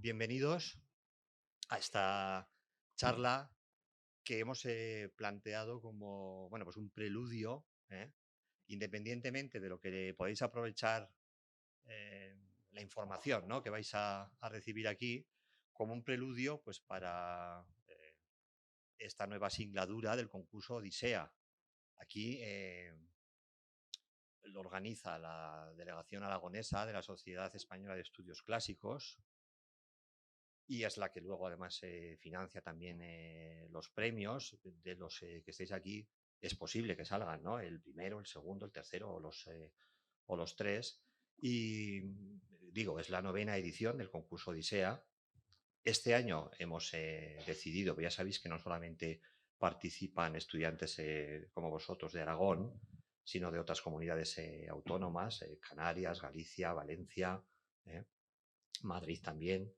Bienvenidos a esta charla que hemos planteado como pues un preludio, independientemente de lo que podéis aprovechar eh, la información, ¿no?, que vais a recibir aquí, como un preludio pues, para esta nueva singladura del concurso Odisea. Aquí lo organiza la Delegación Aragonesa de la Sociedad Española de Estudios Clásicos, y es la que luego además financia también los premios de los que estéis aquí. Es posible que salgan, ¿no?, el primero, el segundo, el tercero o los tres. Y digo, es la 9ª edición del concurso Odisea. Este año hemos decidido, ya sabéis que no solamente participan estudiantes como vosotros de Aragón, sino de otras comunidades autónomas, Canarias, Galicia, Valencia, Madrid también.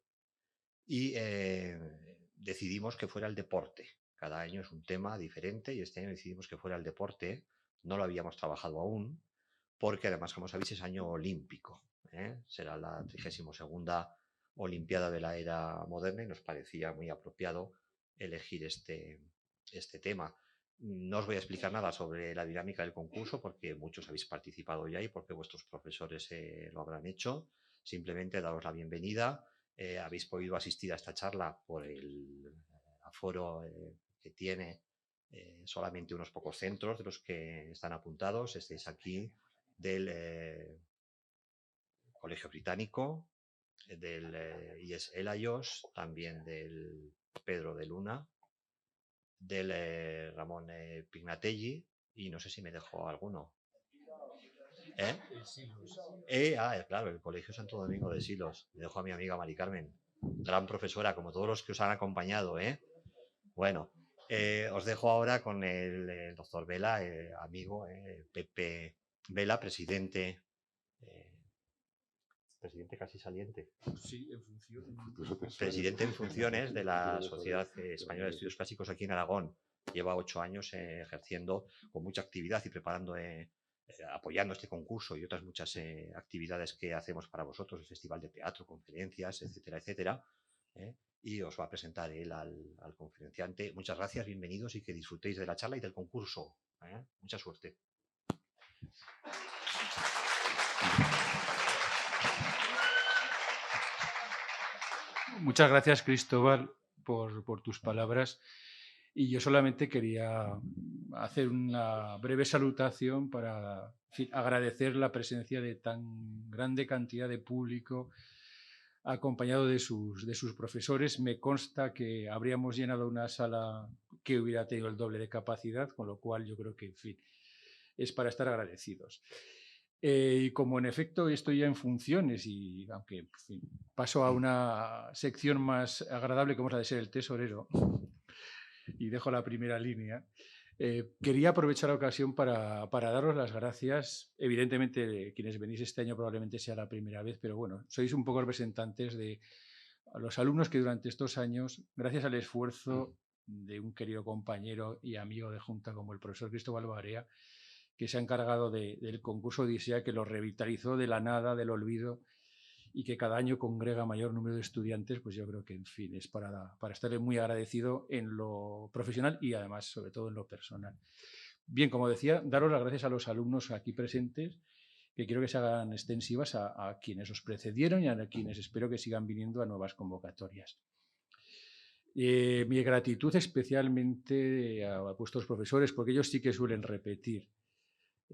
Y decidimos que fuera el deporte. Cada año es un tema diferente y este año decidimos que fuera el deporte. No lo habíamos trabajado aún, porque además, como sabéis, es año olímpico. Será la 32ª Olimpiada de la era moderna y nos parecía muy apropiado elegir este tema. No os voy a explicar nada sobre la dinámica del concurso porque muchos habéis participado ya y porque vuestros profesores lo habrán hecho. Simplemente daros la bienvenida. Habéis podido asistir a esta charla por el aforo que tiene solamente unos pocos centros de los que están apuntados. Estáis aquí del Colegio Británico, del IES Elayos, también del Pedro de Luna, del Ramón Pignatelli, y no sé si me dejó alguno. Claro, el Colegio Santo Domingo de Silos. Le dejo a mi amiga Mari Carmen, gran profesora, como todos los que os han acompañado. Bueno, os dejo ahora con el doctor Vela, amigo, Pepe Vela, presidente casi saliente. Sí, en funciones. Presidente en funciones de la Sociedad Española de Estudios Clásicos aquí en Aragón. Lleva 8 años ejerciendo con mucha actividad y preparando, apoyando este concurso y otras muchas actividades que hacemos para vosotros, el Festival de Teatro, conferencias, etcétera, etcétera. Y os va a presentar él al conferenciante. Muchas gracias, bienvenidos y que disfrutéis de la charla y del concurso. Mucha suerte. Muchas gracias, Cristóbal, por tus palabras. Y yo solamente quería hacer una breve salutación para agradecer la presencia de tan grande cantidad de público acompañado de sus profesores. Me consta que habríamos llenado una sala que hubiera tenido el doble de capacidad, con lo cual yo creo que, en fin, es para estar agradecidos. Y como en efecto estoy ya en funciones y aunque en fin, paso a una sección más agradable como es la de ser el tesorero y dejo la primera línea, quería aprovechar la ocasión para daros las gracias. Evidentemente, quienes venís este año probablemente sea la primera vez, pero bueno, sois un poco representantes de los alumnos que durante estos años, gracias al esfuerzo de un querido compañero y amigo de Junta como el profesor Cristóbal Barea, que se ha encargado del concurso Odisea, que lo revitalizó de la nada, del olvido, y que cada año congrega mayor número de estudiantes, pues yo creo que, en fin, es para estarle muy agradecido en lo profesional y además, sobre todo, en lo personal. Bien, como decía, daros las gracias a los alumnos aquí presentes, que quiero que se hagan extensivas a quienes os precedieron y a quienes espero que sigan viniendo a nuevas convocatorias. Mi gratitud especialmente a vuestros profesores, porque ellos sí que suelen repetir.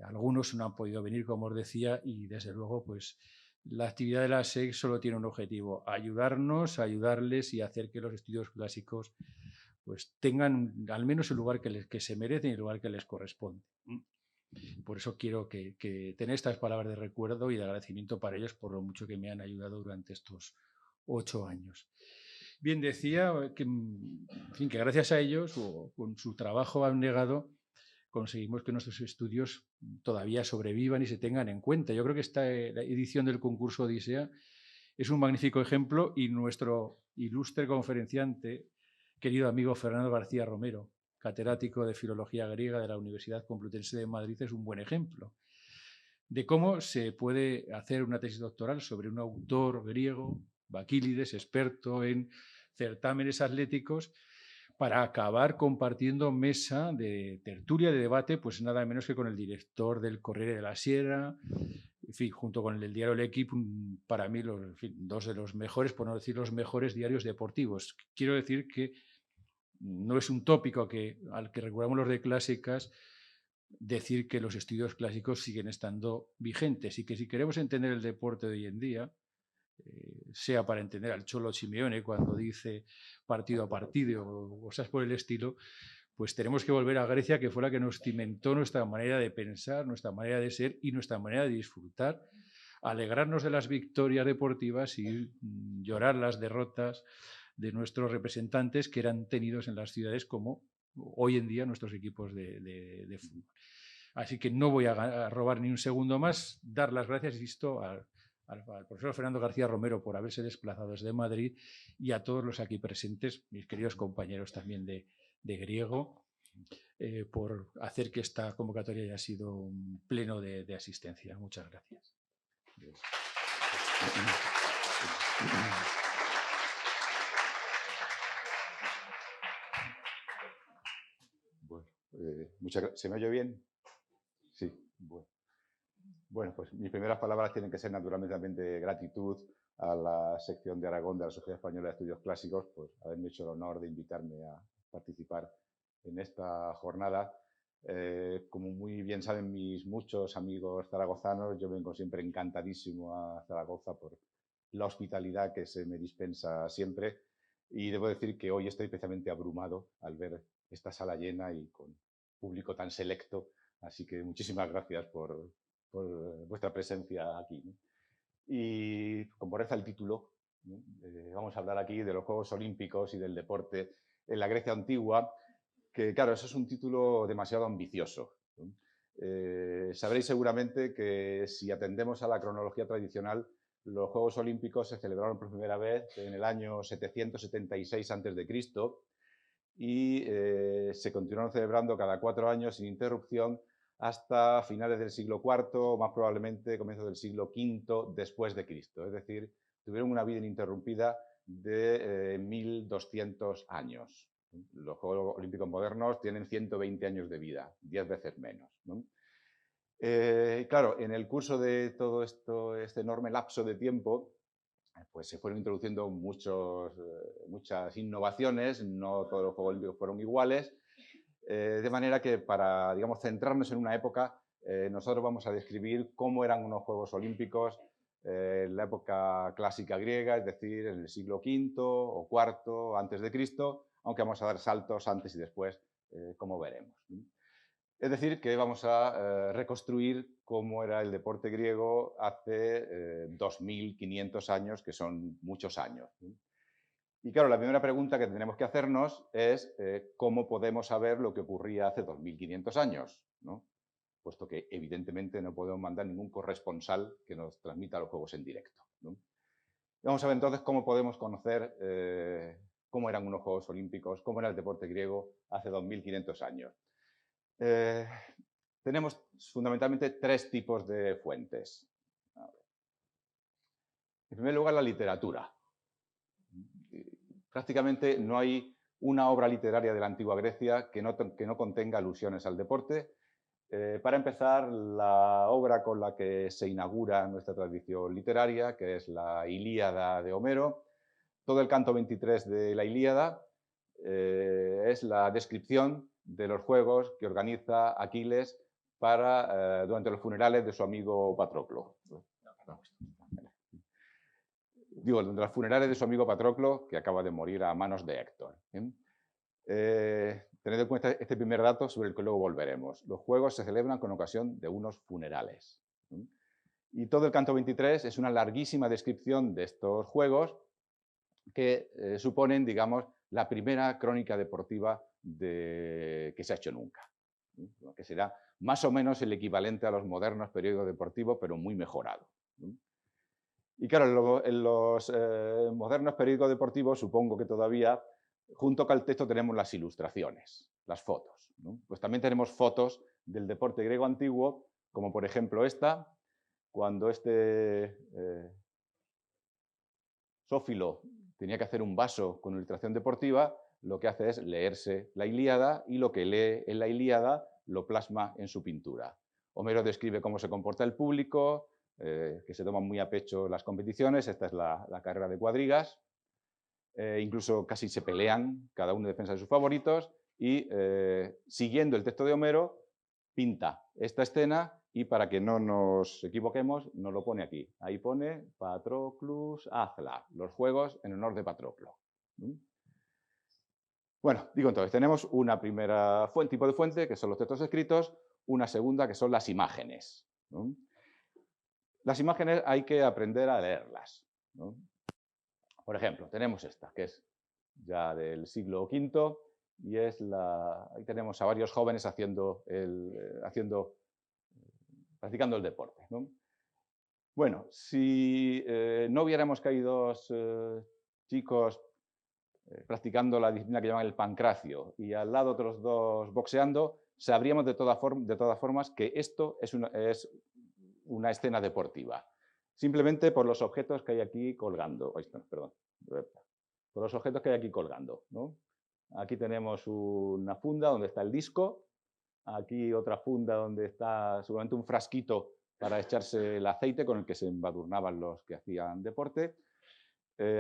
Algunos no han podido venir, como os decía, y desde luego, pues la actividad de la SEC solo tiene un objetivo: ayudarnos, ayudarles y hacer que los estudios clásicos pues tengan al menos el lugar que se merecen y el lugar que les corresponde. Por eso quiero que tener estas palabras de recuerdo y de agradecimiento para ellos por lo mucho que me han ayudado durante estos 8 años. Bien, decía que, en fin, que gracias a ellos, o con su trabajo abnegado, conseguimos que nuestros estudios todavía sobrevivan y se tengan en cuenta. Yo creo que esta edición del concurso Odisea es un magnífico ejemplo y nuestro ilustre conferenciante, querido amigo Fernando García Romero, catedrático de Filología Griega de la Universidad Complutense de Madrid, es un buen ejemplo de cómo se puede hacer una tesis doctoral sobre un autor griego Bakílides, experto en certámenes atléticos, para acabar compartiendo mesa de tertulia, de debate, pues nada menos que con el director del Corriere della Sera, en fin, junto con el diario L'Equipe, para mí en fin, dos de los mejores, por no decir los mejores diarios deportivos. Quiero decir que no es un tópico al que recurramos los de clásicas, decir que los estudios clásicos siguen estando vigentes y que si queremos entender el deporte de hoy en día, sea para entender al Cholo Simeone cuando dice partido a partido o cosas por el estilo, pues tenemos que volver a Grecia, que fue la que nos cimentó nuestra manera de pensar, nuestra manera de ser y nuestra manera de disfrutar, alegrarnos de las victorias deportivas y llorar las derrotas de nuestros representantes que eran tenidos en las ciudades como hoy en día nuestros equipos de fútbol. Así que no voy a robar ni un segundo más, dar las gracias, insisto, al profesor Fernando García Romero por haberse desplazado desde Madrid y a todos los aquí presentes, mis queridos compañeros también de griego, por hacer que esta convocatoria haya sido un pleno de asistencia. Muchas gracias. Bueno, muchas gracias. ¿Se me oye bien? Sí. Bueno, pues mis primeras palabras tienen que ser naturalmente también de gratitud a la sección de Aragón de la Sociedad Española de Estudios Clásicos por haberme hecho el honor de invitarme a participar en esta jornada. Como muy bien saben mis muchos amigos zaragozanos, yo vengo siempre encantadísimo a Zaragoza por la hospitalidad que se me dispensa siempre, y debo decir que hoy estoy especialmente abrumado al ver esta sala llena y con público tan selecto, así que muchísimas gracias por vuestra presencia aquí. Y como reza el título, vamos a hablar aquí de los Juegos Olímpicos y del deporte en la Grecia antigua, que claro, eso es un título demasiado ambicioso. Sabréis seguramente que si atendemos a la cronología tradicional, los Juegos Olímpicos se celebraron por primera vez en el año 776 a.C. y se continuaron celebrando cada 4 años sin interrupción hasta finales del siglo IV, más probablemente comienzo del siglo V después de Cristo. Es decir, tuvieron una vida ininterrumpida de 1200 años. Los Juegos Olímpicos modernos tienen 120 años de vida, 10 veces menos, ¿no? Claro, en el curso de todo esto, este enorme lapso de tiempo, pues se fueron introduciendo muchas innovaciones, no todos los Juegos Olímpicos fueron iguales, de manera que para, digamos, centrarnos en una época, nosotros vamos a describir cómo eran unos Juegos Olímpicos en la época clásica griega, es decir, en el siglo V o IV antes de Cristo, aunque vamos a dar saltos antes y después, como veremos. Es decir, que vamos a reconstruir cómo era el deporte griego hace 2500 años, que son muchos años. Y claro, la primera pregunta que tenemos que hacernos es cómo podemos saber lo que ocurría hace 2500 años, ¿no? Puesto que evidentemente no podemos mandar ningún corresponsal que nos transmita los juegos en directo, ¿no? Vamos a ver entonces cómo podemos conocer cómo eran unos Juegos Olímpicos, cómo era el deporte griego hace 2500 años. Tenemos fundamentalmente 3 tipos de fuentes. En primer lugar, la literatura. Prácticamente no hay una obra literaria de la antigua Grecia que no contenga alusiones al deporte. Para empezar, la obra con la que se inaugura nuestra tradición literaria, que es la Ilíada de Homero. Todo el canto 23 de la Ilíada es la descripción de los juegos que organiza Aquiles durante los funerales de su amigo Patroclo. Digo, durante los funerales de su amigo Patroclo, que acaba de morir a manos de Héctor. Tened en cuenta este primer dato sobre el que luego volveremos. Los juegos se celebran con ocasión de unos funerales. Y todo el canto 23 es una larguísima descripción de estos juegos que suponen, digamos, la primera crónica deportiva que se ha hecho nunca, ¿no? Que será más o menos el equivalente a los modernos periódicos deportivos, pero muy mejorado, ¿no? Y claro, en los modernos periódicos deportivos, supongo que todavía, junto con el texto tenemos las ilustraciones, las fotos, ¿no? Pues también tenemos fotos del deporte griego antiguo, como por ejemplo esta, cuando este Sófilo tenía que hacer un vaso con ilustración deportiva, lo que hace es leerse la Ilíada y lo que lee en la Ilíada lo plasma en su pintura. Homero describe cómo se comporta el público, que se toman muy a pecho las competiciones, esta es la carrera de cuadrigas, incluso casi se pelean, cada uno en defensa de sus favoritos, y siguiendo el texto de Homero, pinta esta escena y para que no nos equivoquemos, nos lo pone aquí. Ahí pone Patroclus Azla, los juegos en honor de Patroclo. Bueno, digo entonces, tenemos una primera tipo de fuente, que son los textos escritos, una segunda, que son las imágenes, ¿no? Las imágenes hay que aprender a leerlas, ¿no? Por ejemplo, tenemos esta, que es ya del siglo V, y es ahí tenemos a varios jóvenes practicando el deporte, ¿no? Bueno, si no hubiéramos caído chicos practicando la disciplina que llaman el pancracio y al lado otros dos boxeando, sabríamos de todas formas que esto es una escena deportiva. Simplemente por los objetos que hay aquí colgando. Perdón. Por los objetos que hay aquí colgando, ¿no? Aquí tenemos una funda donde está el disco. Aquí otra funda donde está seguramente un frasquito para echarse el aceite con el que se embadurnaban los que hacían deporte.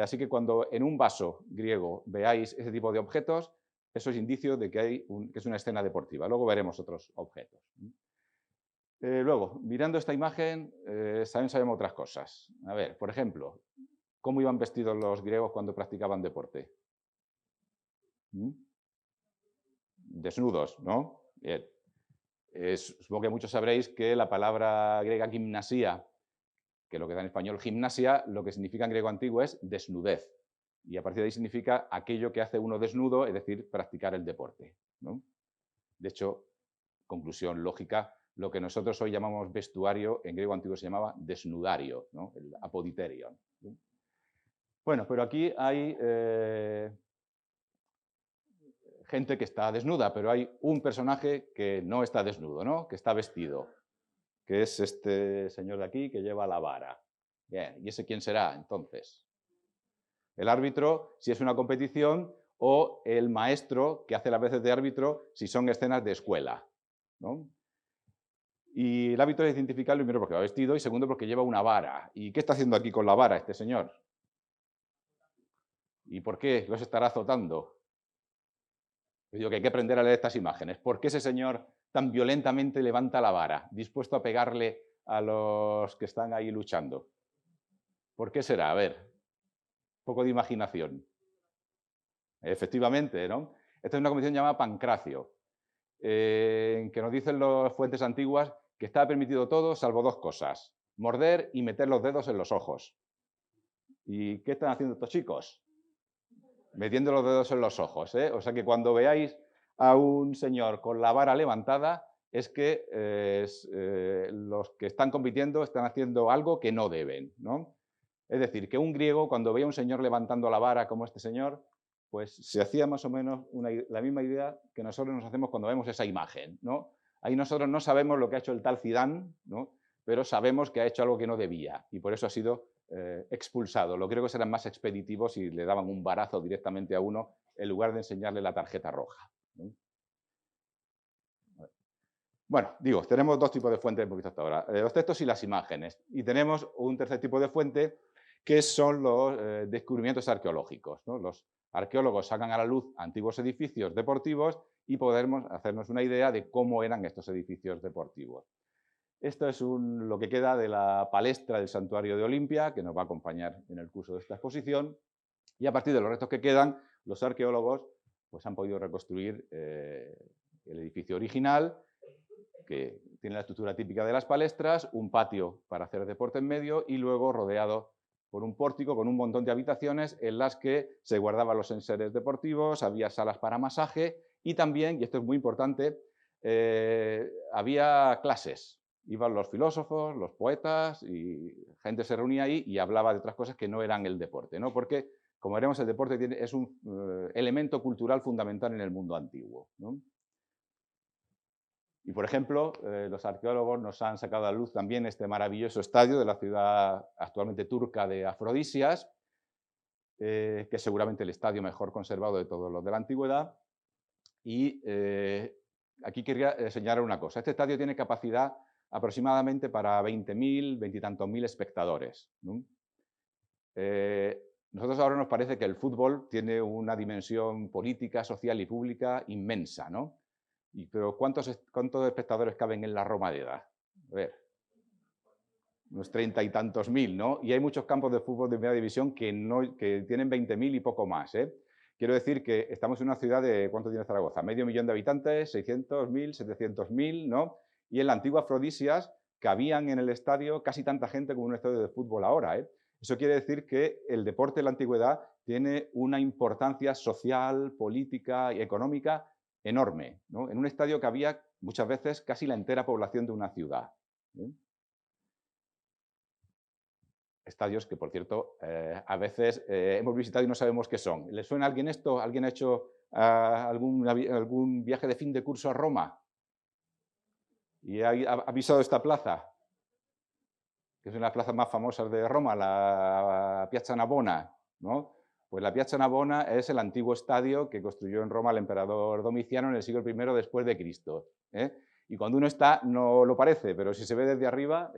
Así que cuando en un vaso griego veáis ese tipo de objetos, eso es indicio de que es una escena deportiva. Luego veremos otros objetos. Luego, mirando esta imagen, también sabemos otras cosas. A ver, por ejemplo, ¿cómo iban vestidos los griegos cuando practicaban deporte? Desnudos, ¿no? Bien. Supongo que muchos sabréis que la palabra griega gimnasia, que lo que da en español gimnasia, lo que significa en griego antiguo es desnudez. Y a partir de ahí significa aquello que hace uno desnudo, es decir, practicar el deporte, ¿no? De hecho, conclusión lógica, lo que nosotros hoy llamamos vestuario, en griego antiguo se llamaba desnudario, ¿no? El apoditerion. Bueno, pero aquí hay gente que está desnuda, pero hay un personaje que no está desnudo, ¿no? Que está vestido, que es este señor de aquí que lleva la vara. Bien, ¿y ese quién será entonces? El árbitro, si es una competición, o el maestro que hace las veces de árbitro si son escenas de escuela, ¿no? Y el árbitro es identificarlo primero porque va vestido y segundo porque lleva una vara. ¿Y qué está haciendo aquí con la vara este señor? ¿Y por qué los estará azotando? Yo digo que hay que aprender a leer estas imágenes. ¿Por qué ese señor tan violentamente levanta la vara, dispuesto a pegarle a los que están ahí luchando? ¿Por qué será? A ver, un poco de imaginación. Efectivamente, ¿no? Esta es una competición llamada pancracio, que nos dicen las fuentes antiguas que estaba permitido todo salvo dos cosas: morder y meter los dedos en los ojos. ¿Y qué están haciendo estos chicos? Metiendo los dedos en los ojos, ¿eh? O sea que cuando veáis a un señor con la vara levantada, es que los que están compitiendo están haciendo algo que no deben, ¿no? Es decir, que un griego, cuando veía a un señor levantando la vara como este señor, pues se hacía más o menos la misma idea que nosotros nos hacemos cuando vemos esa imagen, ¿no? Ahí nosotros no sabemos lo que ha hecho el tal Zidane, ¿no? Pero sabemos que ha hecho algo que no debía y por eso ha sido expulsado. Los griegos eran más expeditivos y le daban un varazo directamente a uno en lugar de enseñarle la tarjeta roja, ¿no? Bueno, digo, tenemos dos tipos de fuentes hemos visto hasta ahora, los textos y las imágenes. Y tenemos un tercer tipo de fuente que son los descubrimientos arqueológicos, ¿no? Los arqueólogos sacan a la luz antiguos edificios deportivos y podemos hacernos una idea de cómo eran estos edificios deportivos. Esto es lo que queda de la palestra del santuario de Olimpia, que nos va a acompañar en el curso de esta exposición. Y a partir de los restos que quedan, los arqueólogos pues, han podido reconstruir el edificio original, que tiene la estructura típica de las palestras, un patio para hacer deporte en medio y luego rodeado por un pórtico con un montón de habitaciones en las que se guardaban los enseres deportivos, había salas para masaje y también, y esto es muy importante, había clases. Iban los filósofos, los poetas y gente se reunía ahí y hablaba de otras cosas que no eran el deporte, ¿no? Porque, como veremos, el deporte es un elemento cultural fundamental en el mundo antiguo, ¿no? Y, por ejemplo, los arqueólogos nos han sacado a la luz también este maravilloso estadio de la ciudad actualmente turca de Afrodisias, que es seguramente el estadio mejor conservado de todos los de la antigüedad. Y aquí quería señalar una cosa. Este estadio tiene capacidad aproximadamente para 20.000, 20 y tantos mil espectadores, ¿no? Nosotros ahora nos parece que el fútbol tiene una dimensión política, social y pública inmensa, ¿no? Pero ¿cuántos espectadores caben en la Romareda? A ver, unos 30 y tantos mil, ¿no? Y hay muchos campos de fútbol de primera división que tienen 20.000 y poco más, ¿eh? Quiero decir que estamos en una ciudad de, ¿cuánto tiene Zaragoza? Medio millón de habitantes, 600.000, 700.000, ¿no? Y en la antigua Afrodisias cabían en el estadio casi tanta gente como un estadio de fútbol ahora, ¿eh? Eso quiere decir que el deporte en la antigüedad tiene una importancia social, política y económica enorme, ¿no? En un estadio cabía muchas veces casi la entera población de una ciudad, ¿eh? Estadios que, por cierto, a veces hemos visitado y no sabemos qué son. ¿Le suena a alguien esto? ¿Alguien ha hecho algún viaje de fin de curso a Roma? ¿Y ha visitado esta plaza? Que es una de las plazas más famosas de Roma, la Piazza Navona, ¿no? Pues la Piazza Navona es el antiguo estadio que construyó en Roma el emperador Domiciano en el siglo I después de Cristo, ¿eh? Y cuando uno está no lo parece, pero si se ve desde arriba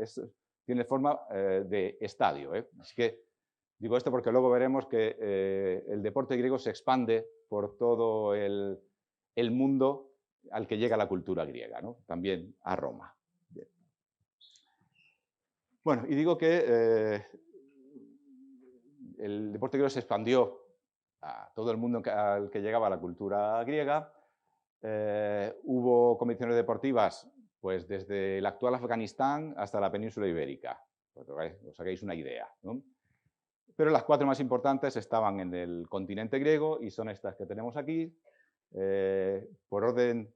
tiene forma de estadio, ¿eh? Así que digo esto porque luego veremos que el deporte griego se expande por todo el mundo al que llega la cultura griega, ¿no? También a Roma. Bien. Bueno, y digo que el deporte griego se expandió a todo el mundo al que llegaba la cultura griega. Hubo competiciones deportivas pues desde el actual Afganistán hasta la península ibérica, para que os hagáis una idea, ¿no? Pero las 4 más importantes estaban en el continente griego y son estas que tenemos aquí. Por orden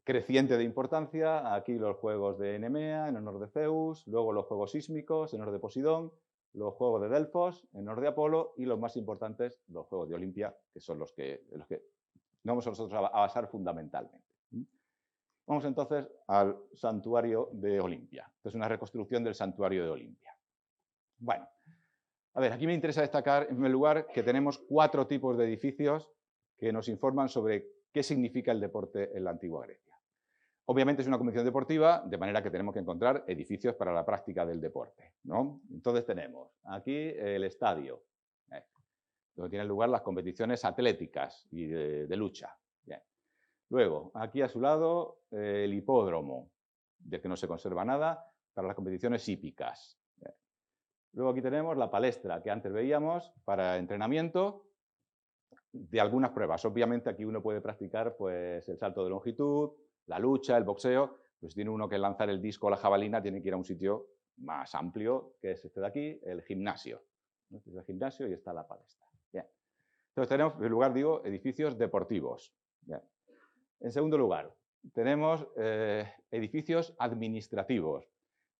creciente de importancia, aquí los Juegos de Nemea en honor de Zeus, luego los Juegos Sísmicos en honor de Posidón, los Juegos de Delfos en honor de Apolo y los más importantes, los Juegos de Olimpia, que son los que nos vamos nosotros a basar fundamentalmente. Vamos entonces al santuario de Olimpia. Esto es una reconstrucción del santuario de Olimpia. Bueno, a ver, aquí me interesa destacar, en primer lugar, que tenemos 4 tipos de edificios que nos informan sobre qué significa el deporte en la antigua Grecia. Obviamente es una competición deportiva, de manera que tenemos que encontrar edificios para la práctica del deporte, ¿no? Entonces tenemos aquí el estadio, donde tienen lugar las competiciones atléticas y de lucha. Bien. Luego, aquí a su lado, el hipódromo, del que no se conserva nada, para las competiciones hípicas. Bien. Luego aquí tenemos la palestra que antes veíamos para entrenamiento de algunas pruebas. Obviamente aquí uno puede practicar pues, el salto de longitud, la lucha, el boxeo. Pues tiene uno que lanzar el disco o la jabalina, tiene que ir a un sitio más amplio, que es este de aquí, el gimnasio. Este es el gimnasio y está la palestra. Bien. Entonces tenemos, en lugar, digo, edificios deportivos. Bien. En segundo lugar, tenemos edificios administrativos.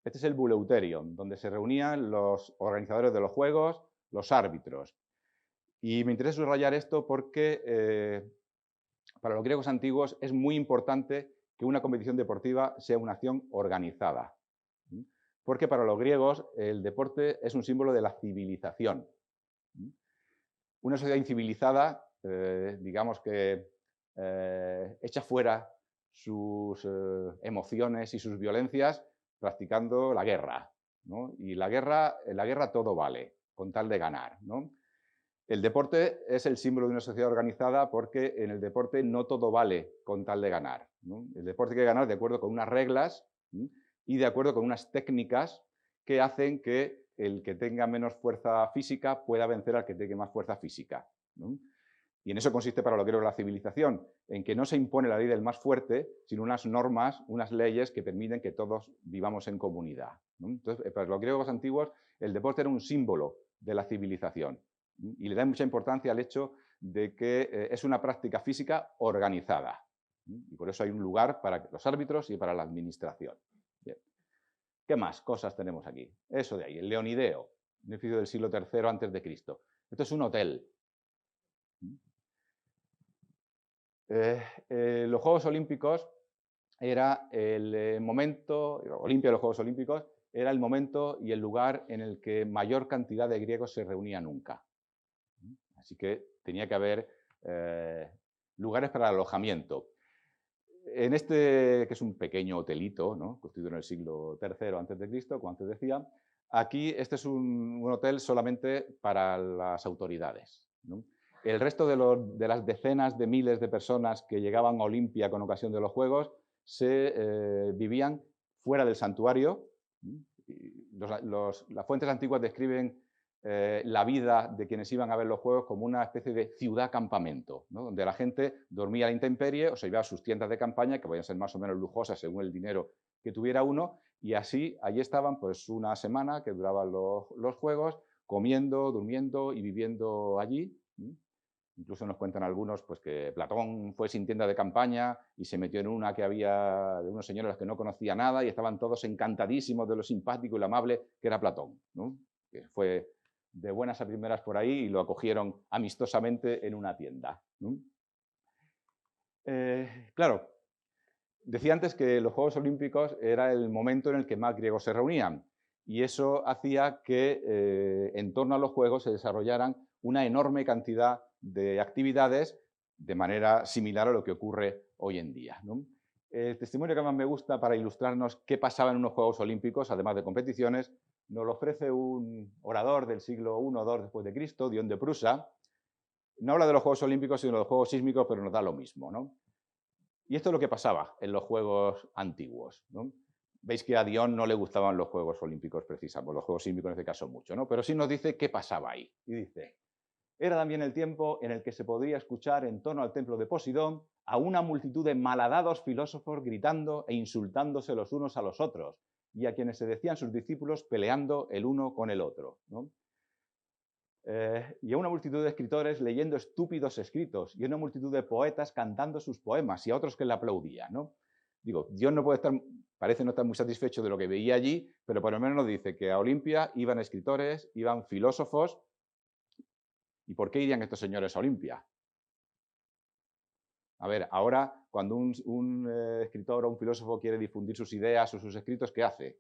Este es el Buleuterion, donde se reunían los organizadores de los juegos, los árbitros. Y me interesa subrayar esto porque para los griegos antiguos es muy importante que una competición deportiva sea una acción organizada. Porque para los griegos el deporte es un símbolo de la civilización. Una sociedad incivilizada, digamos que echa fuera sus emociones y sus violencias practicando la guerra, ¿no? Y en la guerra todo vale, con tal de ganar, ¿no? El deporte es el símbolo de una sociedad organizada porque en el deporte no todo vale con tal de ganar, ¿no? El deporte hay que ganar de acuerdo con unas reglas, ¿sí? Y de acuerdo con unas técnicas que hacen que el que tenga menos fuerza física pueda vencer al que tenga más fuerza física, ¿no? Y en eso consiste para lo que es la civilización, en que no se impone la ley del más fuerte, sino unas normas, unas leyes que permiten que todos vivamos en comunidad, ¿no? Entonces, para los griegos antiguos, el deporte era un símbolo de la civilización y le da mucha importancia al hecho de que es una práctica física organizada. Y por eso hay un lugar para los árbitros y para la administración. Bien. ¿Qué más cosas tenemos aquí? Eso de ahí, el Leonideo, un edificio del siglo III a.C. Esto es un hotel. Los Juegos Olímpicos era el momento, Olimpia de los Juegos Olímpicos, era el momento y el lugar en el que mayor cantidad de griegos se reunía nunca. Así que tenía que haber lugares para el alojamiento. En este, que es un pequeño hotelito, ¿no?, construido en el siglo III a.C., como antes decía, aquí este es un hotel solamente para las autoridades, ¿no? El resto de las decenas de miles de personas que llegaban a Olimpia con ocasión de los Juegos vivían fuera del santuario. Las fuentes antiguas describen la vida de quienes iban a ver los Juegos como una especie de ciudad-campamento, ¿no?, donde la gente dormía a la intemperie o se iba a sus tiendas de campaña, que podían ser más o menos lujosas según el dinero que tuviera uno, y así allí estaban pues una semana que duraban los Juegos, comiendo, durmiendo y viviendo allí. Incluso nos cuentan algunos pues, que Platón fue sin tienda de campaña y se metió en una que había de unos señores que no conocía nada y estaban todos encantadísimos de lo simpático y lo amable que era Platón, ¿no?, que fue de buenas a primeras por ahí y lo acogieron amistosamente en una tienda, ¿no? Claro, decía antes que los Juegos Olímpicos era el momento en el que más griegos se reunían y eso hacía que en torno a los Juegos se desarrollaran una enorme cantidad de actividades de manera similar a lo que ocurre hoy en día, ¿no? El testimonio que más me gusta para ilustrarnos qué pasaba en unos Juegos Olímpicos, además de competiciones, nos lo ofrece un orador del siglo I o II después de Cristo, Dion de Prusa. No habla de los Juegos Olímpicos, sino de los Juegos Sísmicos, pero nos da lo mismo, ¿no? Y esto es lo que pasaba en los Juegos antiguos, ¿no? Veis que a Dion no le gustaban los Juegos Olímpicos precisamente, los Juegos Sísmicos en este caso mucho, ¿no? Pero sí nos dice qué pasaba ahí. Y dice: era también el tiempo en el que se podría escuchar en torno al templo de Posidón a una multitud de malhadados filósofos gritando e insultándose los unos a los otros, y a quienes se decían sus discípulos peleando el uno con el otro, ¿no? Y a una multitud de escritores leyendo estúpidos escritos, y a una multitud de poetas cantando sus poemas, y a otros que le aplaudían, ¿no? Digo, Dios no puede estar, parece no estar muy satisfecho de lo que veía allí, pero por lo menos nos dice que a Olimpia iban escritores, iban filósofos. ¿Y por qué irían estos señores a Olimpia? A ver, ahora cuando un escritor o un filósofo quiere difundir sus ideas o sus escritos, ¿qué hace?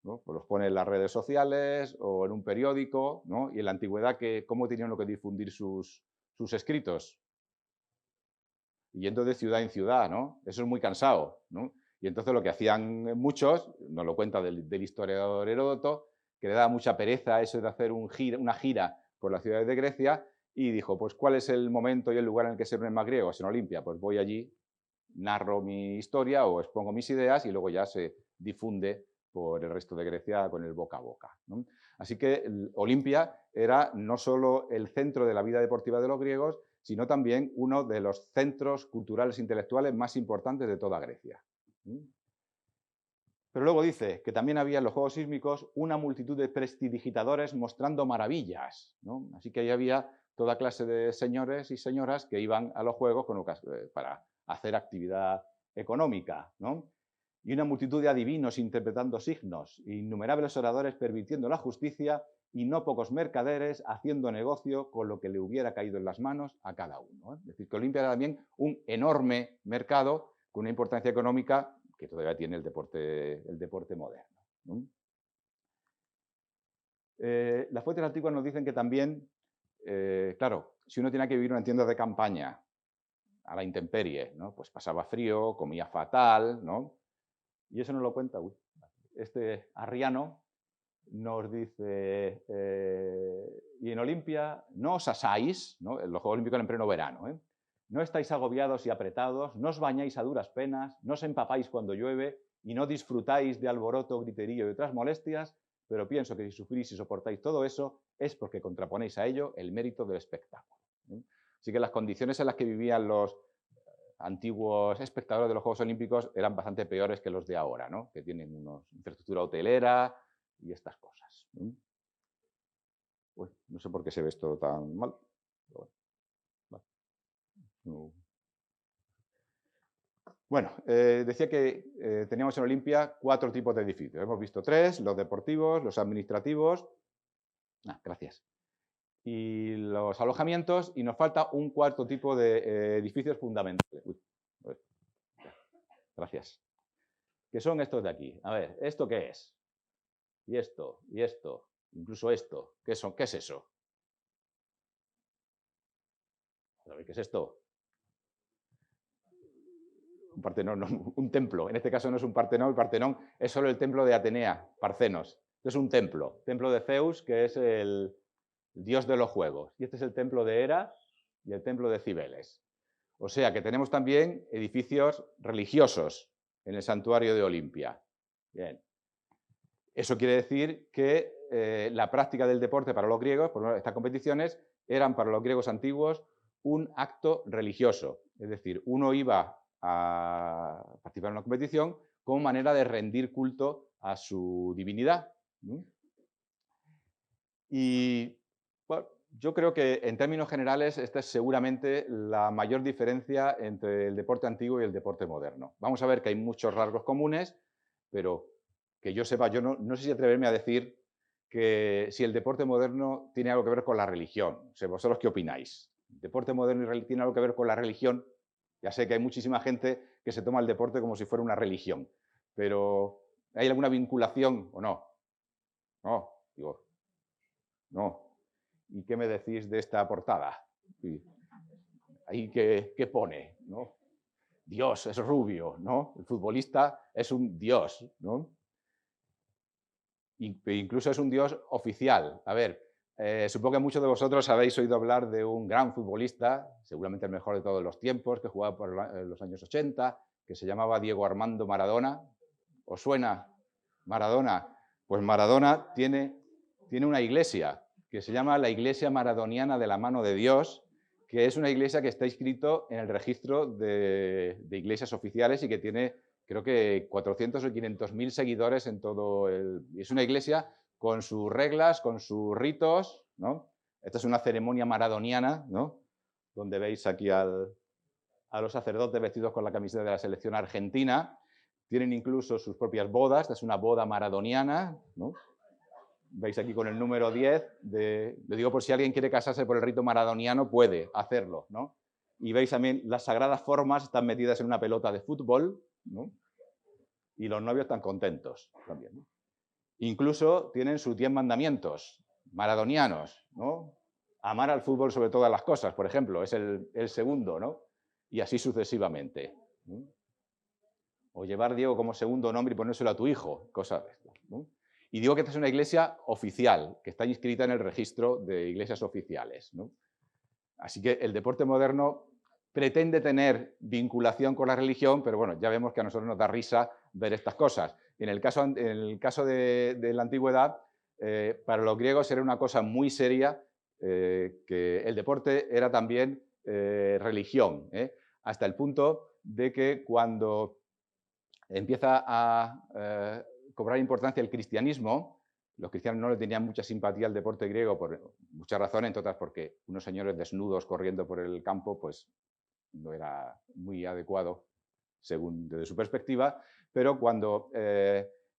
¿No? Pues los pone en las redes sociales o en un periódico, ¿no? Y en la antigüedad, ¿cómo tenían que difundir sus escritos? Yendo de ciudad en ciudad, ¿no? Eso es muy cansado, ¿no? Y entonces lo que hacían muchos, nos lo cuenta del historiador Heródoto, que le daba mucha pereza eso de hacer una gira por las ciudades de Grecia, y dijo, pues ¿cuál es el momento y el lugar en el que se reúnen más griegos? En Olimpia. Pues voy allí, narro mi historia o expongo mis ideas y luego ya se difunde por el resto de Grecia con el boca a boca, ¿no? Así que Olimpia era no solo el centro de la vida deportiva de los griegos, sino también uno de los centros culturales e intelectuales más importantes de toda Grecia. Pero luego dice que también había en los Juegos Sísmicos una multitud de prestidigitadores mostrando maravillas, ¿no? Así que ahí había toda clase de señores y señoras que iban a los Juegos para hacer actividad económica, ¿no? Y una multitud de adivinos interpretando signos, innumerables oradores pervirtiendo la justicia y no pocos mercaderes haciendo negocio con lo que le hubiera caído en las manos a cada uno, ¿eh? Es decir, que Olimpia era también un enorme mercado con una importancia económica que todavía tiene el deporte moderno, ¿no? Las fuentes antiguas nos dicen que también, claro, si uno tenía que vivir en una tienda de campaña a la intemperie, ¿no? Pues pasaba frío, comía fatal, ¿no? Y eso nos lo cuenta este Arriano, nos dice, y en Olimpia no os asáis, ¿no? En los Juegos Olímpicos en pleno verano, ¿eh? No estáis agobiados y apretados, no os bañáis a duras penas, no os empapáis cuando llueve y no disfrutáis de alboroto, griterío y otras molestias, pero pienso que si sufrís y soportáis todo eso es porque contraponéis a ello el mérito del espectáculo, ¿eh? Así que las condiciones en las que vivían los antiguos espectadores de los Juegos Olímpicos eran bastante peores que los de ahora, ¿no? Que tienen una infraestructura hotelera y estas cosas. Uy, no sé por qué se ve esto tan mal. Pero bueno, no. Bueno, decía que teníamos en Olimpia 4 tipos de edificios. Hemos visto 3, los deportivos, los administrativos, gracias, y los alojamientos, y nos falta un 4º tipo de edificios fundamentales. Uy, gracias. Que son estos de aquí. A ver, ¿esto qué es? Y esto, incluso esto. ¿Qué es eso? ¿qué es esto? Un Partenón, no, un templo. En este caso no es un Partenón, el Partenón es solo el templo de Atenea, Parcenos. Es un templo de Zeus, que es el dios de los juegos. Y este es el templo de Hera y el templo de Cibeles. O sea que tenemos también edificios religiosos en el santuario de Olimpia. Bien. Eso quiere decir que la práctica del deporte para los griegos, por estas competiciones, eran para los griegos antiguos un acto religioso. Es decir, uno iba a participar en una competición como manera de rendir culto a su divinidad. Y bueno, yo creo que en términos generales esta es seguramente la mayor diferencia entre el deporte antiguo y el deporte moderno. Vamos a ver que hay muchos rasgos comunes, pero que yo sepa, yo no sé si atreverme a decir que si el deporte moderno tiene algo que ver con la religión. O sea, ¿vosotros qué opináis? ¿El deporte moderno tiene algo que ver con la religión? Ya sé que hay muchísima gente que se toma el deporte como si fuera una religión, pero ¿hay alguna vinculación o no? No, digo, no. ¿Y qué me decís de esta portada? Ahí qué pone, ¿no? Dios es rubio, ¿no? El futbolista es un dios, ¿no? Incluso es un dios oficial. A ver, supongo que muchos de vosotros habéis oído hablar de un gran futbolista, seguramente el mejor de todos los tiempos, que jugaba por los años 80, que se llamaba Diego Armando Maradona. ¿Os suena Maradona? Pues Maradona tiene una iglesia que se llama la Iglesia Maradoniana de la Mano de Dios, que es una iglesia que está inscrito en el registro de iglesias oficiales y que tiene, creo que 400 o 500.000 seguidores en todo el... Es una iglesia con sus reglas, con sus ritos, ¿no? Esta es una ceremonia maradoniana, ¿no? Donde veis aquí a los sacerdotes vestidos con la camiseta de la selección argentina. Tienen incluso sus propias bodas. Esta es una boda maradoniana, ¿no? Veis aquí con el número 10, lo digo por si alguien quiere casarse por el rito maradoniano, puede hacerlo, ¿no? Y veis también las sagradas formas están metidas en una pelota de fútbol, ¿no? Y los novios están contentos también, ¿no? Incluso tienen sus 10 mandamientos maradonianos, ¿no? Amar al fútbol sobre todas las cosas, por ejemplo, es el segundo, ¿no? Y así sucesivamente, ¿no? O llevar Diego como segundo nombre y ponérselo a tu hijo, cosas de estas, ¿no? Y digo que esta es una iglesia oficial, que está inscrita en el registro de iglesias oficiales, ¿no? Así que el deporte moderno pretende tener vinculación con la religión, pero bueno, ya vemos que a nosotros nos da risa ver estas cosas. En el caso de la antigüedad, para los griegos era una cosa muy seria, que el deporte era también religión, hasta el punto de que cuando empieza a cobrar importancia el cristianismo, los cristianos no le tenían mucha simpatía al deporte griego por muchas razones, entre otras porque unos señores desnudos corriendo por el campo pues no era muy adecuado según desde su perspectiva, pero cuando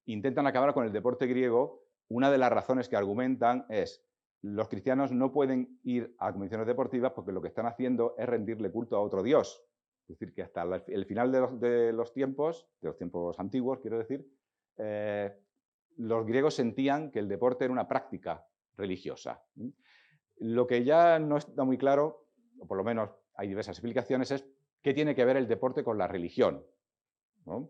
intentan acabar con el deporte griego, una de las razones que argumentan es los cristianos no pueden ir a competiciones deportivas porque lo que están haciendo es rendirle culto a otro dios. Es decir, que hasta el final de los tiempos antiguos, quiero decir, los griegos sentían que el deporte era una práctica religiosa. Lo que ya no está muy claro, o por lo menos hay diversas explicaciones, es qué tiene que ver el deporte con la religión, ¿no?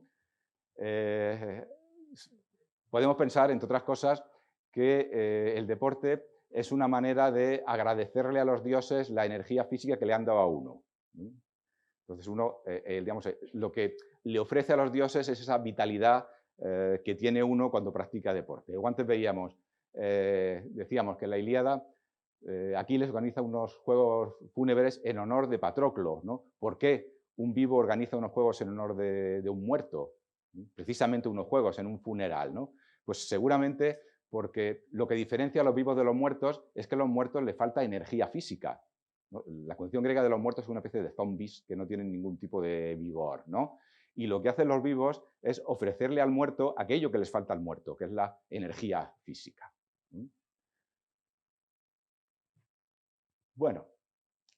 Podemos pensar, entre otras cosas, que el deporte es una manera de agradecerle a los dioses la energía física que le han dado a uno. Entonces uno, digamos, lo que le ofrece a los dioses es esa vitalidad que tiene uno cuando practica deporte. O antes veíamos, decíamos que en la Ilíada Aquiles organiza unos juegos fúnebres en honor de Patroclo, ¿no? ¿Por qué un vivo organiza unos juegos en honor de un muerto? Precisamente unos juegos en un funeral, ¿no? Pues seguramente porque lo que diferencia a los vivos de los muertos es que a los muertos les falta energía física, ¿no? La concepción griega de los muertos es una especie de zombies que no tienen ningún tipo de vigor, ¿no? Y lo que hacen los vivos es ofrecerle al muerto aquello que les falta al muerto, que es la energía física. Bueno,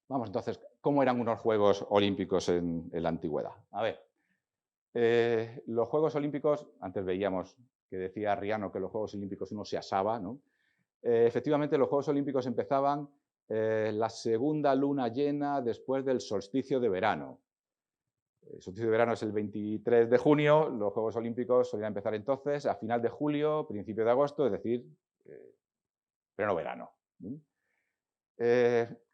vamos entonces, ¿cómo eran unos Juegos Olímpicos en la antigüedad? A ver, los Juegos Olímpicos, antes veíamos que decía Arriano que los Juegos Olímpicos uno se asaba, ¿no? Efectivamente, los Juegos Olímpicos empezaban la segunda luna llena después del solsticio de verano. El solsticio de verano es el 23 de junio, los Juegos Olímpicos solían empezar entonces, a final de julio, principio de agosto, es decir, pleno-verano.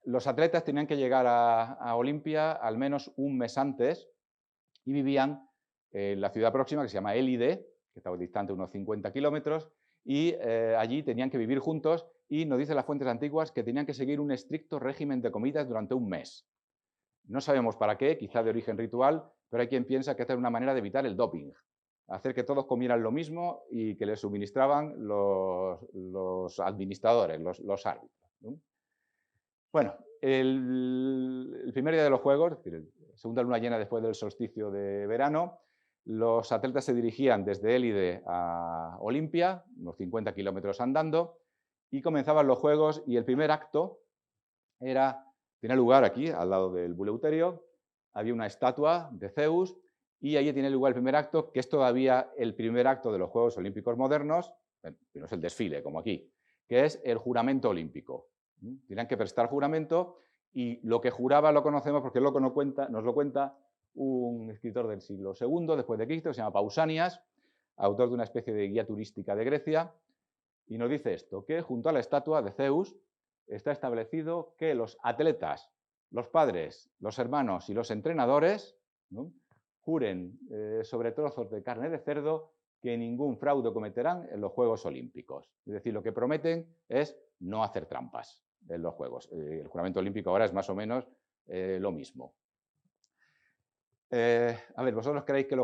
Los atletas tenían que llegar a Olimpia al menos un mes antes y vivían en la ciudad próxima, que se llama Élide, que estaba distante unos 50 kilómetros, y allí tenían que vivir juntos y nos dicen las fuentes antiguas que tenían que seguir un estricto régimen de comidas durante un mes. No sabemos para qué, quizá de origen ritual, pero hay quien piensa que esta es una manera de evitar el doping. Hacer que todos comieran lo mismo y que les suministraban los administradores, los árbitros, ¿no? Bueno, el primer día de los Juegos, es decir, segunda luna llena después del solsticio de verano, los atletas se dirigían desde Élide a Olimpia, unos 50 kilómetros andando, y comenzaban los Juegos y el primer acto tenía lugar aquí, al lado del Buleuterio, había una estatua de Zeus y allí tiene lugar el primer acto, que es todavía el primer acto de los Juegos Olímpicos modernos, bueno, no es el desfile como aquí, que es el juramento olímpico. Tenían que prestar juramento y lo que juraba lo conocemos porque nos lo cuenta un escritor del siglo II después de Cristo, que se llama Pausanias, autor de una especie de guía turística de Grecia, y nos dice esto, que junto a la estatua de Zeus está establecido que los atletas, los padres, los hermanos y los entrenadores, ¿no?, juren sobre trozos de carne de cerdo que ningún fraude cometerán en los Juegos Olímpicos. Es decir, lo que prometen es no hacer trampas en los Juegos. El juramento olímpico ahora es más o menos lo mismo. A ver, ¿vosotros creéis que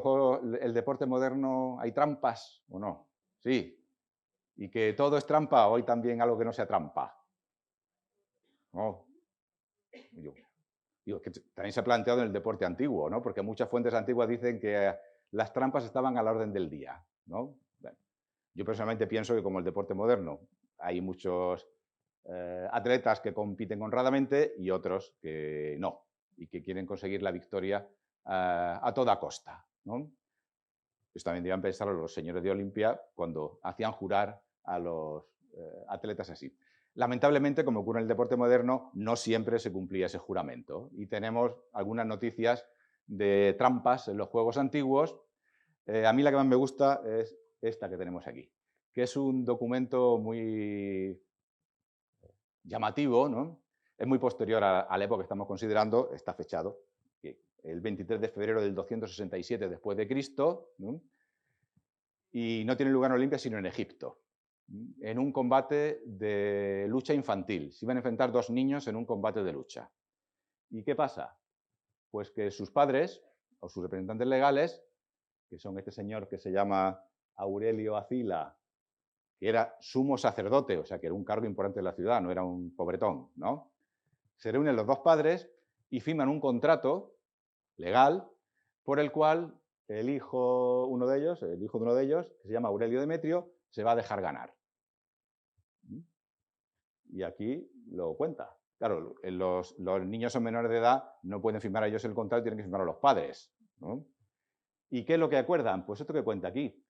el deporte moderno hay trampas o no? Sí. ¿Y que todo es trampa o hay también algo que no sea trampa? No. Digo, que también se ha planteado en el deporte antiguo, ¿no? Porque muchas fuentes antiguas dicen que las trampas estaban a la orden del día, ¿no? Bueno, yo personalmente pienso que como el deporte moderno hay muchos atletas que compiten honradamente y otros que no, y que quieren conseguir la victoria a toda costa, ¿no? Pues también debían pensar los señores de Olimpia cuando hacían jurar a los atletas así. Lamentablemente, como ocurre en el deporte moderno, no siempre se cumplía ese juramento. Y tenemos algunas noticias de trampas en los juegos antiguos. A mí la que más me gusta es esta que tenemos aquí, que es un documento muy llamativo, ¿no? Es muy posterior a la época que estamos considerando, está fechado, el 23 de febrero del 267 después de Cristo, ¿no? Y no tiene lugar en Olimpia, sino en Egipto, en un combate de lucha infantil. Se iban a enfrentar dos niños en un combate de lucha. ¿Y qué pasa? Pues que sus padres, o sus representantes legales, que son este señor que se llama Aurelio Acila, que era sumo sacerdote, o sea, que era un cargo importante de la ciudad, no era un pobretón, ¿no? Se reúnen los dos padres y firman un contrato legal por el cual el hijo de uno de ellos, que se llama Aurelio Demetrio, se va a dejar ganar. Y aquí lo cuenta. Claro, los niños son menores de edad, no pueden firmar a ellos el contrato, tienen que firmar a los padres, ¿no? ¿Y qué es lo que acuerdan? Pues esto que cuenta aquí.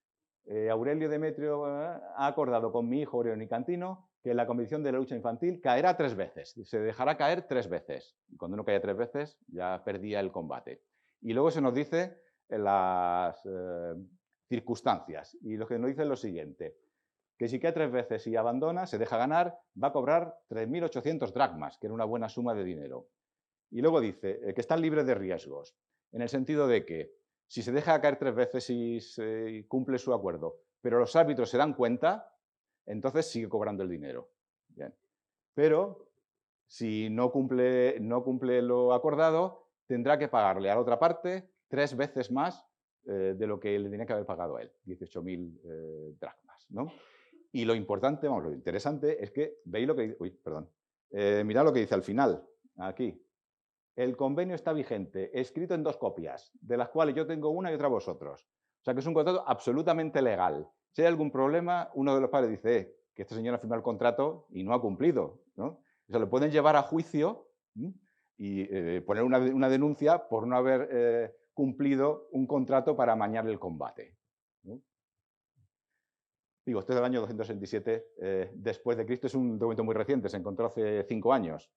Aurelio Demetrio ha acordado con mi hijo Aurelio Nicantino que la competición de la lucha infantil caerá 3 veces. Se dejará caer 3 veces. Y cuando uno cae 3 veces, ya perdía el combate. Y luego se nos dice las circunstancias. Y lo que nos dice es lo siguiente, que si cae 3 veces y abandona, se deja ganar, va a cobrar 3.800 dracmas, que era una buena suma de dinero. Y luego dice que están libres de riesgos, en el sentido de que si se deja caer 3 veces y se cumple su acuerdo, pero los árbitros se dan cuenta, entonces sigue cobrando el dinero. Bien. Pero si no cumple lo acordado, tendrá que pagarle a la otra parte 3 veces más de lo que le tenía que haber pagado a él, 18.000 dracmas, ¿no? Y lo importante, vamos, lo interesante es que veis lo que... mirad lo que dice al final, aquí. El convenio está vigente, escrito en 2 copias, de las cuales yo tengo una y otra vosotros. O sea que es un contrato absolutamente legal. Si hay algún problema, uno de los padres dice que este señor ha firmado el contrato y no ha cumplido, ¿no? O sea, lo pueden llevar a juicio y poner una denuncia por no haber cumplido un contrato para amañar el combate, ¿no? Digo, este es del año 267 después de Cristo, es un documento muy reciente, se encontró hace 5 años.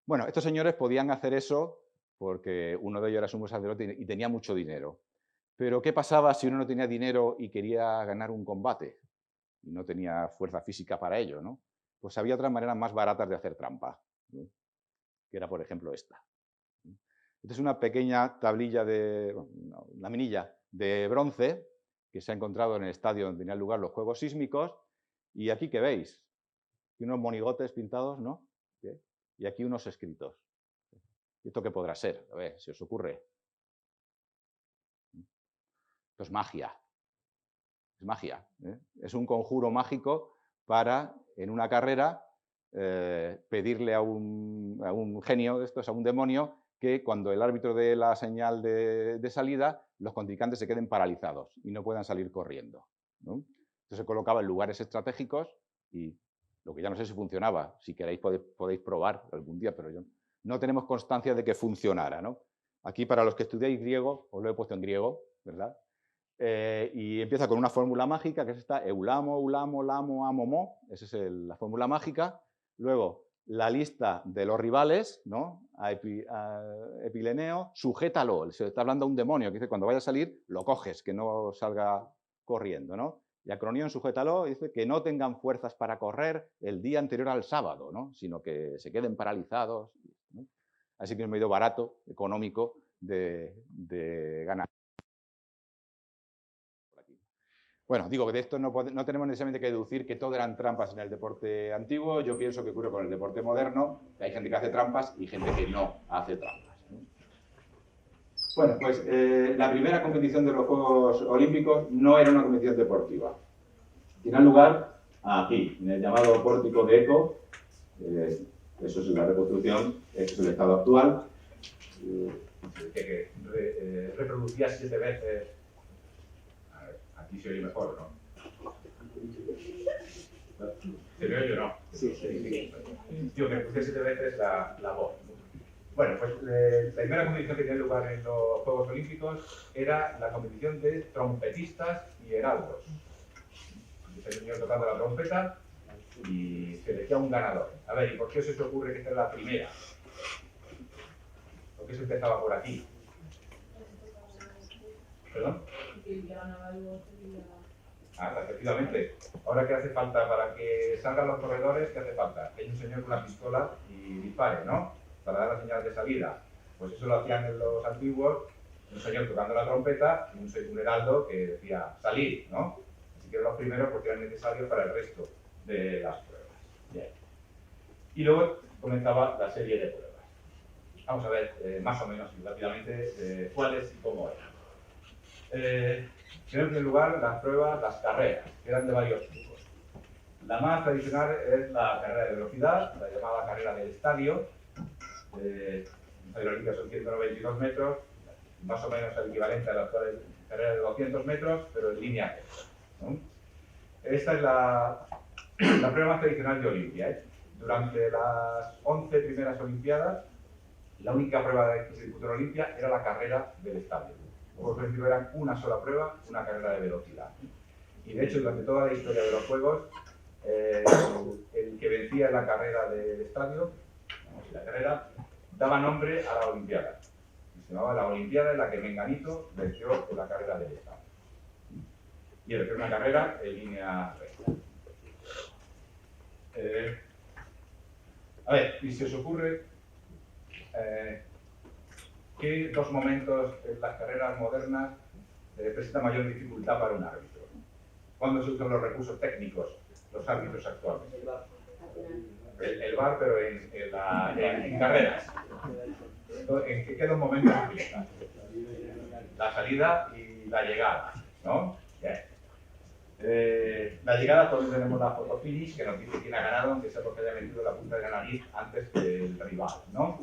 Bueno, estos señores podían hacer eso porque uno de ellos era sumo sacerdote y tenía mucho dinero. Pero ¿qué pasaba si uno no tenía dinero y quería ganar un combate y no tenía fuerza física para ello, ¿no? Pues había otras maneras más baratas de hacer trampa, ¿no? Que era, por ejemplo, esta. Esta es una pequeña tablilla una minilla de bronce que se ha encontrado en el estadio donde tenían lugar los juegos sísmicos. Y aquí, ¿qué veis? Aquí unos monigotes pintados, ¿no? ¿Qué? Y aquí unos escritos. ¿Y esto qué podrá ser? A ver, si os ocurre. Esto es magia. Es magia. Es un conjuro mágico para, en una carrera, pedirle a un genio de estos, a un demonio, que cuando el árbitro dé la señal de salida, los contrincantes se queden paralizados y no puedan salir corriendo, ¿no? Esto se colocaba en lugares estratégicos y lo que ya no sé si funcionaba. Si queréis podéis probar algún día, pero no tenemos constancia de que funcionara, ¿no? Aquí, para los que estudiáis griego, os lo he puesto en griego, ¿verdad? Y empieza con una fórmula mágica, que es esta: eulamo, ulamo, lamo, amo, mo. Esa es la fórmula mágica. Luego, la lista de los rivales, ¿no? A Epileneo, sujétalo. Se está hablando a un demonio, que dice, cuando vaya a salir, lo coges, que no salga corriendo, ¿no? Y Acronión, sujétalo, dice que no tengan fuerzas para correr el día anterior al sábado, ¿no? Sino que se queden paralizados, ¿no? Así que es un medio barato, económico, de ganar. Bueno, digo que de esto no tenemos necesariamente que deducir que todo eran trampas en el deporte antiguo. Yo pienso que ocurre con el deporte moderno, que hay gente que hace trampas y gente que no hace trampas, ¿no? Bueno, pues la primera competición de los Juegos Olímpicos no era una competición deportiva. Tiene lugar aquí, en el llamado pórtico de Eco. Eso es la reconstrucción, eso es el estado actual. Que reproducía 7 veces. Aquí se oye mejor, ¿no? ¿Se me oye o no? Sí, sí. Digo, que puse 7 veces la voz. Bueno, pues la primera competición que tenía lugar en los Juegos Olímpicos era la competición de trompetistas y heraldos. El señor tocando la trompeta y se elegía un ganador. A ver, ¿y por qué se os ocurre que esta es la primera? ¿Por qué se empezaba por aquí? ¿Perdón? Efectivamente. Ahora, ¿qué hace falta para que salgan los corredores? ¿Qué hace falta? Que hay un señor con una pistola y dispare, ¿no? Para dar la señal de salida. Pues eso lo hacían en los antiguos, un señor tocando la trompeta y un heraldo que decía salir, ¿no? Así que eran los primeros porque eran necesarios para el resto de las pruebas. Bien. Y luego comenzaba la serie de pruebas. Vamos a ver, más o menos rápidamente, cuáles y cómo eran. En primer lugar, las pruebas, las carreras, que eran de varios tipos. La más tradicional es la carrera de velocidad, la llamada carrera del estadio. En Olímpica son 192 metros, más o menos el equivalente a la actual carrera de 200 metros, pero en línea recta, ¿no? Esta es la prueba más tradicional de Olimpia, ¿eh? Durante las 11 primeras Olimpiadas, la única prueba que se disputó en Olimpia era la carrera del estadio. Por ejemplo, eran una sola prueba, una carrera de velocidad. Y de hecho, durante toda la historia de los Juegos, el que vencía en la carrera del estadio, la carrera, daba nombre a la Olimpiada. Se llamaba la Olimpiada en la que Menganito venció en la carrera del estadio. Y era una carrera en línea recta. A ver, y si os ocurre, ¿qué dos momentos en las carreras modernas presentan mayor dificultad para un árbitro? ¿Cuándo se usan los recursos técnicos, los árbitros actuales? El VAR, pero en carreras. ¿En qué dos momentos se utilizan? La salida y la llegada, ¿no? Bien. La llegada, todos tenemos la foto finish que nos dice quién ha ganado, aunque sea porque haya metido la punta de la nariz antes que el rival, ¿no?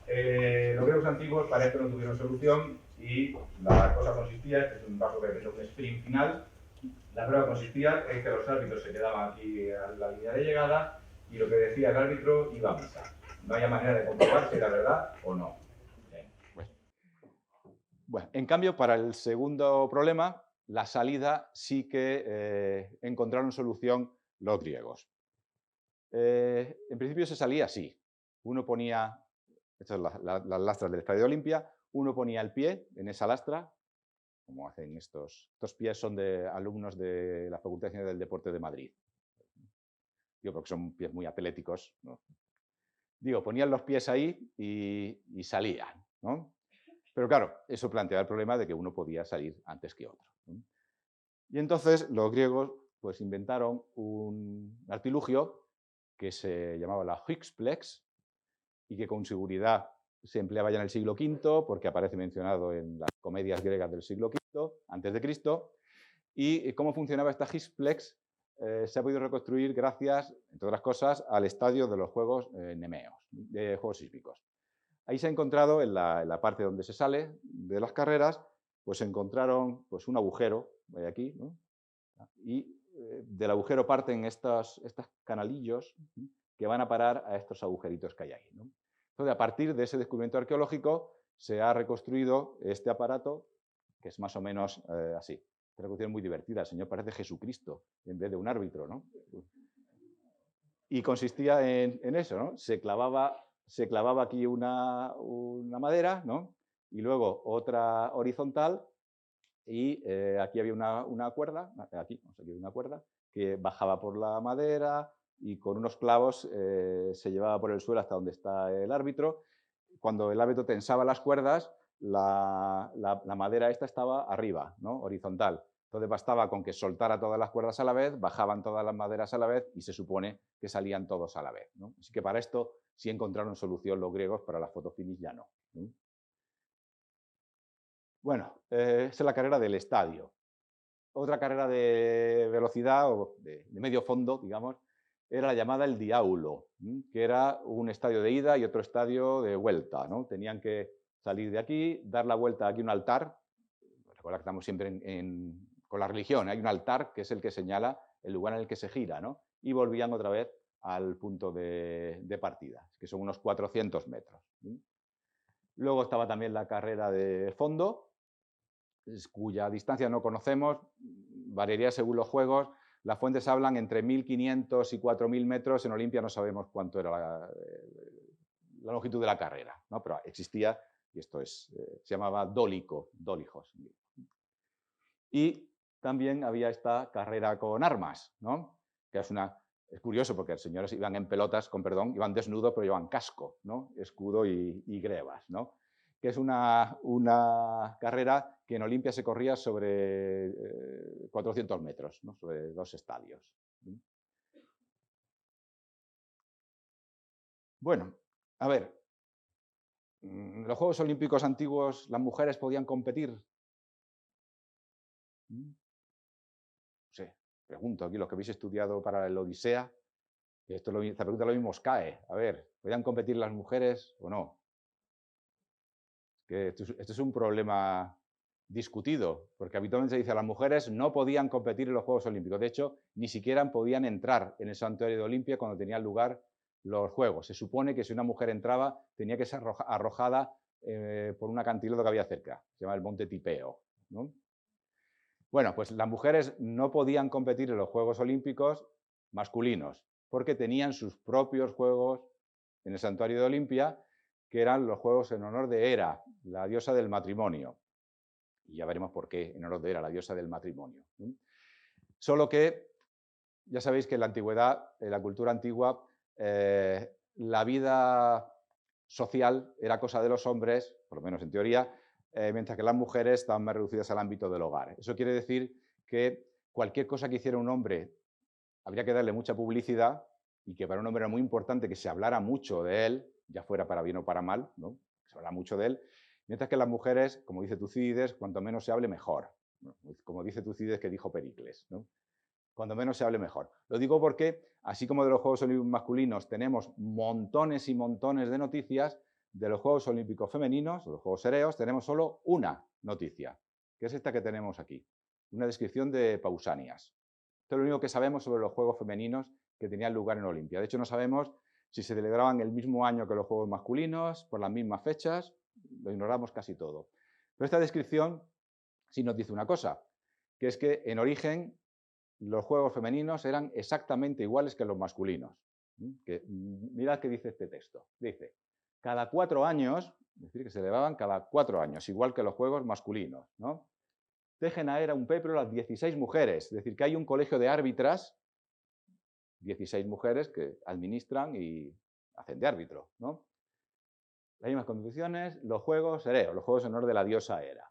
Los griegos antiguos parece que no tuvieron solución y la cosa consistía, este es un paso que es un sprint final, la prueba consistía en que los árbitros se quedaban aquí a la línea de llegada y lo que decía el árbitro iba a misa. No había manera de comprobar si era verdad o no. Bien. Bueno, en cambio, para el segundo problema, la salida sí que encontraron solución los griegos. En principio se salía así. Uno ponía, estas son las lastras del Estadio de Olimpia, uno ponía el pie en esa lastra, como hacen estos pies son de alumnos de la Facultad de Ciencias del Deporte de Madrid. Digo, porque son pies muy atléticos, ¿no? Digo, ponían los pies ahí y salían, ¿no? Pero claro, eso planteaba el problema de que uno podía salir antes que otro, ¿no? Y entonces los griegos pues inventaron un artilugio que se llamaba la Hypsplex y que con seguridad se empleaba ya en el siglo V porque aparece mencionado en las comedias griegas del siglo V antes de Cristo. Y cómo funcionaba esta Hypsplex se ha podido reconstruir gracias, entre otras cosas, al estadio de los Juegos Nemeos, de Juegos Hípicos. Ahí se ha encontrado, en la parte donde se sale de las carreras, pues se encontraron pues, un agujero, aquí, ¿no? Y del agujero parten estos canalillos que van a parar a estos agujeritos que hay ahí, ¿no? Entonces, a partir de ese descubrimiento arqueológico, se ha reconstruido este aparato, que es más o menos así. Esta reconstrucción es muy divertida. El Señor parece Jesucristo en vez de un árbitro, ¿no? Y consistía en eso, ¿no? Se clavaba aquí una madera, ¿no? Y luego otra horizontal y aquí había una cuerda, aquí había una cuerda que bajaba por la madera y con unos clavos se llevaba por el suelo hasta donde está el árbitro. Cuando el árbitro tensaba las cuerdas, la madera esta estaba arriba, ¿no? Horizontal. Entonces bastaba con que soltara todas las cuerdas a la vez, bajaban todas las maderas a la vez y se supone que salían todos a la vez, ¿no? Así que para esto sí encontraron solución los griegos, para la fotofinis ya no. Bueno, esa es la carrera del estadio. Otra carrera de velocidad o de medio fondo, digamos, era la llamada el diaulo, que era un estadio de ida y otro estadio de vuelta, ¿no? Tenían que salir de aquí, dar la vuelta aquí a un altar. Recuerda que estamos siempre con la religión, hay un altar que es el que señala el lugar en el que se gira, ¿no? Y volvían otra vez al punto de partida, que son unos 400 metros. Luego estaba también la carrera de fondo, cuya distancia no conocemos, variaría según los juegos. Las fuentes hablan entre 1.500 y 4.000 metros. En Olimpia no sabemos cuánto era la longitud de la carrera, ¿no? Pero existía, y esto se llamaba dolijos. Y también había esta carrera con armas, ¿no? Que es curioso porque los señores iban en pelotas, iban desnudos, pero llevaban casco, ¿no? Escudo y grebas, ¿no? Que es una carrera que en Olimpia se corría sobre 400 metros, ¿no? Sobre 2 estadios. Bueno, a ver, en los Juegos Olímpicos antiguos, ¿las mujeres podían competir? No sé, pregunto aquí, los que habéis estudiado para el Odisea, esta pregunta lo mismo os cae. A ver, ¿podían competir las mujeres o no? Que esto es un problema discutido, porque habitualmente se dice que las mujeres no podían competir en los Juegos Olímpicos. De hecho, ni siquiera podían entrar en el santuario de Olimpia cuando tenían lugar los Juegos. Se supone que si una mujer entraba, tenía que ser arrojada por un acantilado que había cerca. Se llama el Monte Tipeo, ¿no? Bueno, pues las mujeres no podían competir en los Juegos Olímpicos masculinos, porque tenían sus propios juegos en el santuario de Olimpia, que eran los juegos en honor de Hera, la diosa del matrimonio. Y ya veremos por qué en honor de Hera, la diosa del matrimonio. Solo que, ya sabéis que en la antigüedad, en la cultura antigua, la vida social era cosa de los hombres, por lo menos en teoría, mientras que las mujeres estaban más reducidas al ámbito del hogar. Eso quiere decir que cualquier cosa que hiciera un hombre habría que darle mucha publicidad y que para un hombre era muy importante que se hablara mucho de él, ya fuera para bien o para mal, ¿no? Se habla mucho de él, mientras que las mujeres, como dice Tucídides, cuanto menos se hable, mejor. Como dice Tucídides que dijo Pericles, ¿no? Cuando menos se hable, mejor. Lo digo porque, así como de los Juegos Olímpicos masculinos tenemos montones y montones de noticias, de los Juegos Olímpicos femeninos, de los Juegos Ereos, tenemos solo una noticia, que es esta que tenemos aquí, una descripción de Pausanias. Esto es lo único que sabemos sobre los Juegos femeninos que tenían lugar en Olimpia. De hecho, no sabemos si se celebraban el mismo año que los Juegos masculinos, por las mismas fechas, lo ignoramos casi todo. Pero esta descripción sí nos dice una cosa, que es que en origen los juegos femeninos eran exactamente iguales que los masculinos. Mirad qué dice este texto. Dice, cada 4 años, es decir, que se elevaban cada 4 años, igual que los juegos masculinos, ¿no? Tejen a era un pepro las 16 mujeres, es decir, que hay un colegio de árbitras, 16 mujeres que administran y hacen de árbitro, ¿no? Las mismas competiciones, los juegos Hereo, los juegos en honor de la diosa Hera.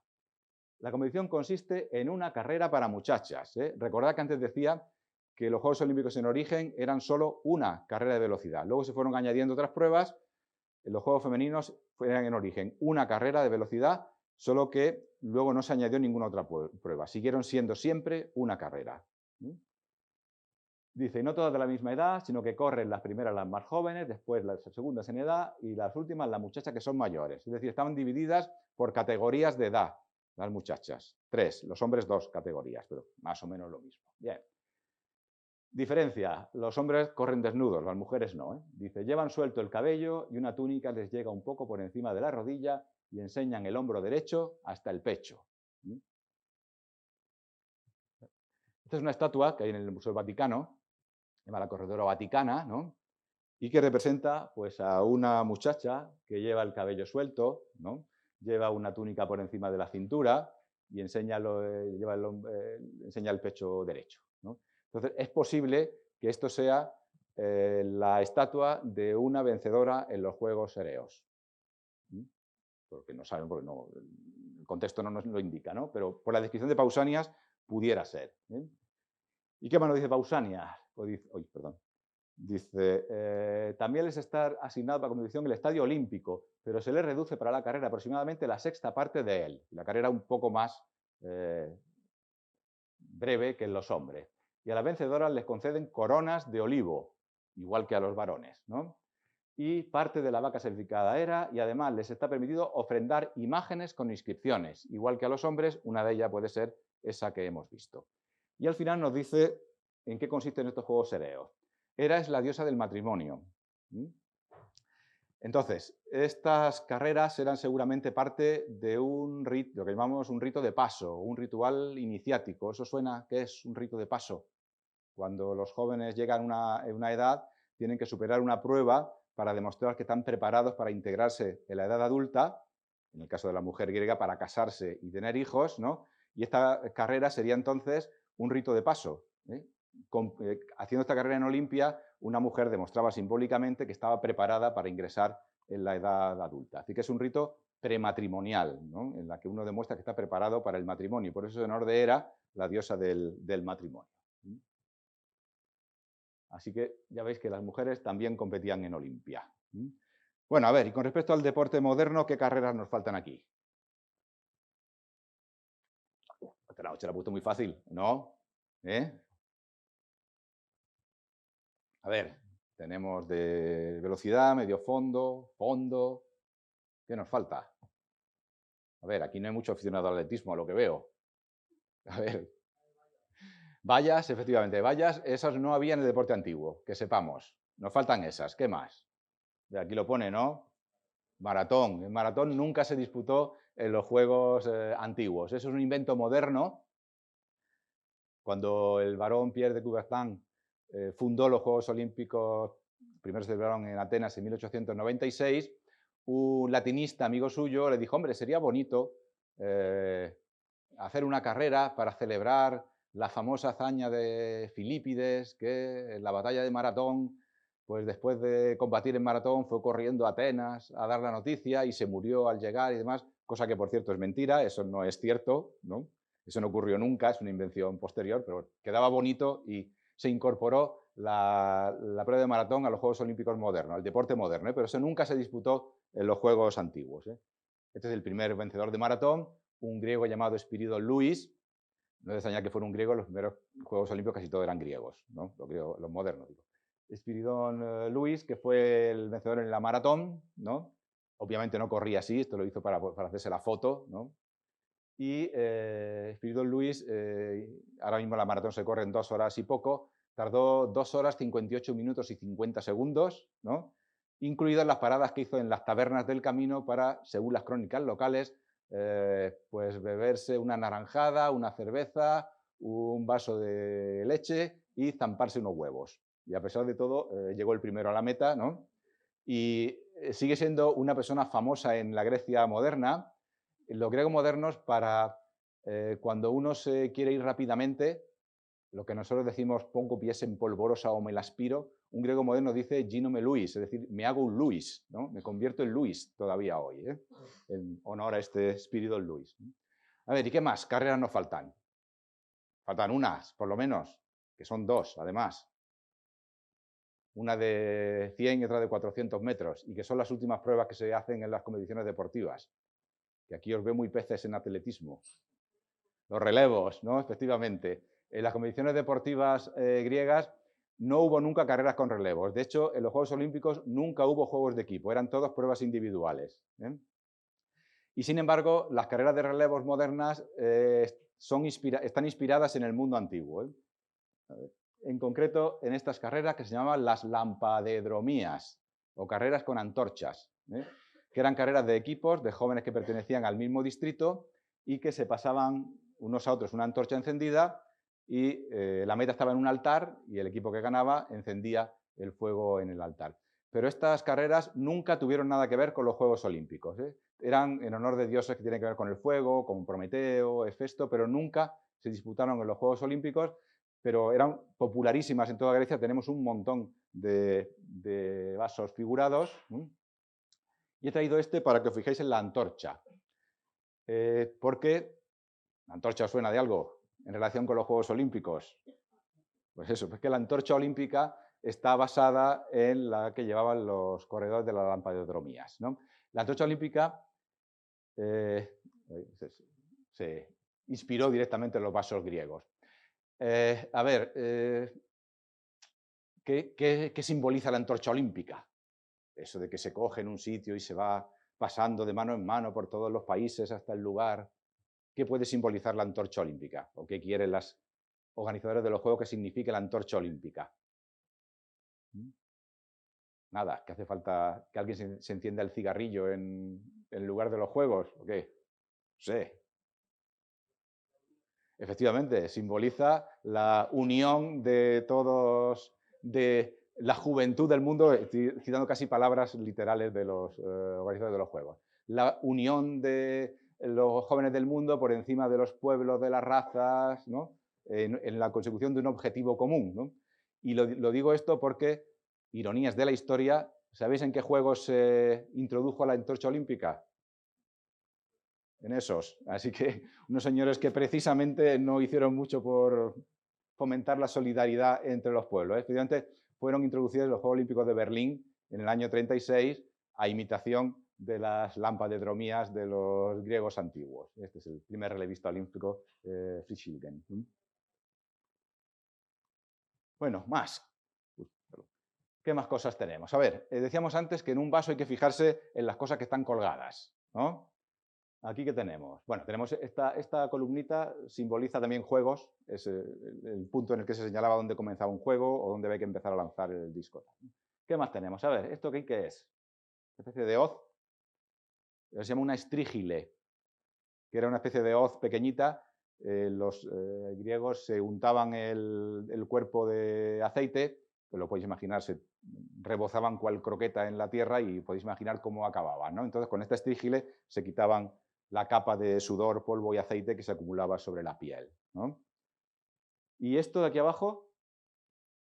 La competición consiste en una carrera para muchachas. Recordad que antes decía que los Juegos Olímpicos en origen eran solo una carrera de velocidad. Luego se fueron añadiendo otras pruebas. Los Juegos femeninos eran en origen una carrera de velocidad, solo que luego no se añadió ninguna otra prueba. Siguieron siendo siempre una carrera. Dice, y no todas de la misma edad, sino que corren las primeras las más jóvenes, después las segundas en edad y las últimas las muchachas que son mayores. Es decir, estaban divididas por categorías de edad, las muchachas. 3, los hombres 2 categorías, pero más o menos lo mismo. Bien. Diferencia, los hombres corren desnudos, las mujeres no. Dice, llevan suelto el cabello y una túnica les llega un poco por encima de la rodilla y enseñan el hombro derecho hasta el pecho. Esta es una estatua que hay en el Museo Vaticano, se llama la Corredora Vaticana, ¿no? Y que representa pues, a una muchacha que lleva el cabello suelto, ¿no? Lleva una túnica por encima de la cintura y enseña el pecho derecho, ¿no? Entonces, es posible que esto sea la estatua de una vencedora en los Juegos Ereos. Porque no saben, porque no, el contexto no nos lo indica, ¿no? Pero por la descripción de Pausanias pudiera ser. ¿Y qué más nos dice Pausanias? Dice, también les está asignado para competición el Estadio Olímpico, pero se les reduce para la carrera aproximadamente la sexta parte de él. La carrera un poco más breve que en los hombres. Y a las vencedoras les conceden coronas de olivo, igual que a los varones, ¿no? Y parte de la vaca sacrificada era, y además les está permitido ofrendar imágenes con inscripciones, igual que a los hombres, una de ellas puede ser esa que hemos visto. Y al final nos dice en qué consisten estos juegos Ereos. Hera es la diosa del matrimonio. Entonces, estas carreras eran seguramente parte de un rito, lo que llamamos un rito de paso, un ritual iniciático. ¿Eso suena? ¿Qué es un rito de paso? Cuando los jóvenes llegan a una edad, tienen que superar una prueba para demostrar que están preparados para integrarse en la edad adulta, en el caso de la mujer griega, para casarse y tener hijos, ¿no? Y esta carrera sería entonces un rito de paso. Haciendo esta carrera en Olimpia, una mujer demostraba simbólicamente que estaba preparada para ingresar en la edad adulta. Así que es un rito prematrimonial, ¿no? En la que uno demuestra que está preparado para el matrimonio. Por eso es en honor de Hera, la diosa del matrimonio. Así que ya veis que las mujeres también competían en Olimpia. Bueno, a ver, y con respecto al deporte moderno, ¿qué carreras nos faltan aquí? Se la he puesto muy fácil, ¿no? A ver, tenemos de velocidad, medio fondo, fondo. ¿Qué nos falta? A ver, aquí no hay mucho aficionado al atletismo, a lo que veo. A ver. Vallas, efectivamente, vallas, esas no había en el deporte antiguo, que sepamos. Nos faltan esas. ¿Qué más? Aquí lo pone, ¿no? Maratón. El maratón nunca se disputó en los Juegos antiguos. Eso es un invento moderno. Cuando el barón Pierre de Coubertin fundó los Juegos Olímpicos, primero se celebraron en Atenas en 1896, un latinista amigo suyo le dijo, hombre, sería bonito hacer una carrera para celebrar la famosa hazaña de Filípides, que en la batalla de Maratón, pues después de combatir en Maratón, fue corriendo a Atenas a dar la noticia y se murió al llegar y demás, cosa que por cierto es mentira, eso no es cierto, ¿no? Eso no ocurrió nunca, es una invención posterior, pero quedaba bonito y se incorporó la prueba de maratón a los Juegos Olímpicos modernos, al deporte moderno, pero eso nunca se disputó en los Juegos antiguos. Este es el primer vencedor de maratón, un griego llamado Espiridón Luis. No es extrañar que fuera un griego, los primeros Juegos Olímpicos casi todos eran griegos, ¿no? Los modernos, digo. Espiridón Luis, que fue el vencedor en la maratón, ¿no? Obviamente no corría así, esto lo hizo para hacerse la foto, ¿no? Y Espiridón Luis, ahora mismo la maratón se corre en 2 horas y poco, tardó 2 horas, 58 minutos y 50 segundos, ¿no? Incluidas las paradas que hizo en las tabernas del camino para, según las crónicas locales, pues beberse una naranjada, una cerveza un vaso de leche y zamparse unos huevos. Y a pesar de todo, llegó el primero a la meta, ¿no? Y sigue siendo una persona famosa en la Grecia moderna. Los griegos modernos, para cuando uno se quiere ir rápidamente, lo que nosotros decimos pongo pies en polvorosa o me la aspiro, un griego moderno dice gino me Luis, es decir, me hago un Luis, ¿no? Me convierto en Luis todavía hoy, en honor a este espíritu Luis. A ver, ¿y qué más? Carreras nos faltan. Faltan unas, por lo menos, que son dos, además. Una de 100 y otra de 400 metros, y que son las últimas pruebas que se hacen en las competiciones deportivas. Que aquí os veo muy peces en atletismo. Los relevos, ¿no? Efectivamente. En las competiciones deportivas griegas no hubo nunca carreras con relevos. De hecho, en los Juegos Olímpicos nunca hubo juegos de equipo, eran todas pruebas individuales. Y sin embargo, las carreras de relevos modernas están inspiradas en el mundo antiguo. En concreto, en estas carreras que se llamaban las lampadedromías, o carreras con antorchas, que eran carreras de equipos, de jóvenes que pertenecían al mismo distrito y que se pasaban unos a otros una antorcha encendida y la meta estaba en un altar y el equipo que ganaba encendía el fuego en el altar. Pero estas carreras nunca tuvieron nada que ver con los Juegos Olímpicos. Eran en honor de dioses que tienen que ver con el fuego, como Prometeo, Hefesto, pero nunca se disputaron en los Juegos Olímpicos, pero eran popularísimas en toda Grecia. Tenemos un montón de vasos figurados. Y he traído este para que os fijéis en la antorcha. Porque la antorcha suena de algo en relación con los Juegos Olímpicos. Pues eso, pues que la antorcha olímpica está basada en la que llevaban los corredores de las lampadedromías, ¿no? La antorcha olímpica se inspiró directamente en los vasos griegos. A ver, ¿qué simboliza la antorcha olímpica? Eso de que se coge en un sitio y se va pasando de mano en mano por todos los países hasta el lugar. ¿Qué puede simbolizar la antorcha olímpica? ¿O qué quieren los organizadores de los Juegos que signifique la antorcha olímpica? Nada, que hace falta que alguien se encienda el cigarrillo en lugar de los Juegos, ¿o qué? No sé. Efectivamente, simboliza la unión de todos, de la juventud del mundo, citando casi palabras literales de los organizadores de los Juegos. La unión de los jóvenes del mundo por encima de los pueblos, de las razas, ¿no? En la consecución de un objetivo común, ¿no? Y lo digo esto porque, ironías de la historia, ¿sabéis en qué juegos se introdujo la antorcha olímpica? En esos. Así que unos señores que precisamente no hicieron mucho por fomentar la solidaridad entre los pueblos. Efectivamente, fueron introducidos en los Juegos Olímpicos de Berlín en el año 36 a imitación de las lampadedromías de los griegos antiguos. Este es el primer relevista olímpico, Fritz Hilgen. Bueno, más. ¿Qué más cosas tenemos? A ver, decíamos antes que en un vaso hay que fijarse en las cosas que están colgadas, ¿no? Aquí, ¿qué tenemos? Bueno, tenemos esta columnita, simboliza también juegos, es el punto en el que se señalaba dónde comenzaba un juego o dónde hay que empezar a lanzar el disco. ¿Qué más tenemos? A ver, ¿esto qué es? Una especie de hoz, se llama una estrígile, que era una especie de hoz pequeñita. Los griegos se untaban el cuerpo de aceite, que lo podéis imaginar, se rebozaban cual croqueta en la tierra y podéis imaginar cómo acababan, ¿no? Entonces, con esta estrígile se quitaban la capa de sudor, polvo y aceite que se acumulaba sobre la piel, ¿no? Y esto de aquí abajo,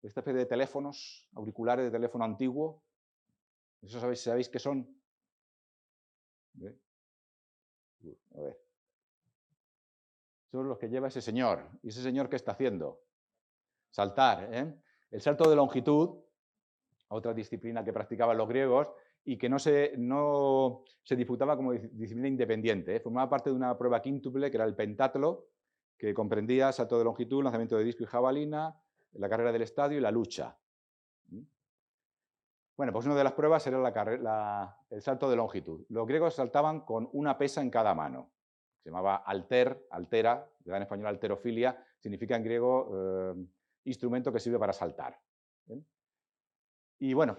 esta especie de teléfonos, auriculares de teléfono antiguo, ¿eso sabéis qué son? A ver. Son los que lleva ese señor. ¿Y ese señor qué está haciendo? Saltar, ¿eh? El salto de longitud, otra disciplina que practicaban los griegos y que no se disputaba como disciplina independiente, ¿eh? Formaba parte de una prueba quíntuple que era el pentatlo, que comprendía salto de longitud, lanzamiento de disco y jabalina, la carrera del estadio y la lucha. Bueno, pues una de las pruebas era el salto de longitud. Los griegos saltaban con una pesa en cada mano. Se llamaba altera, le da en español alterofilia, significa en griego instrumento que sirve para saltar. ¿Bien? Y bueno,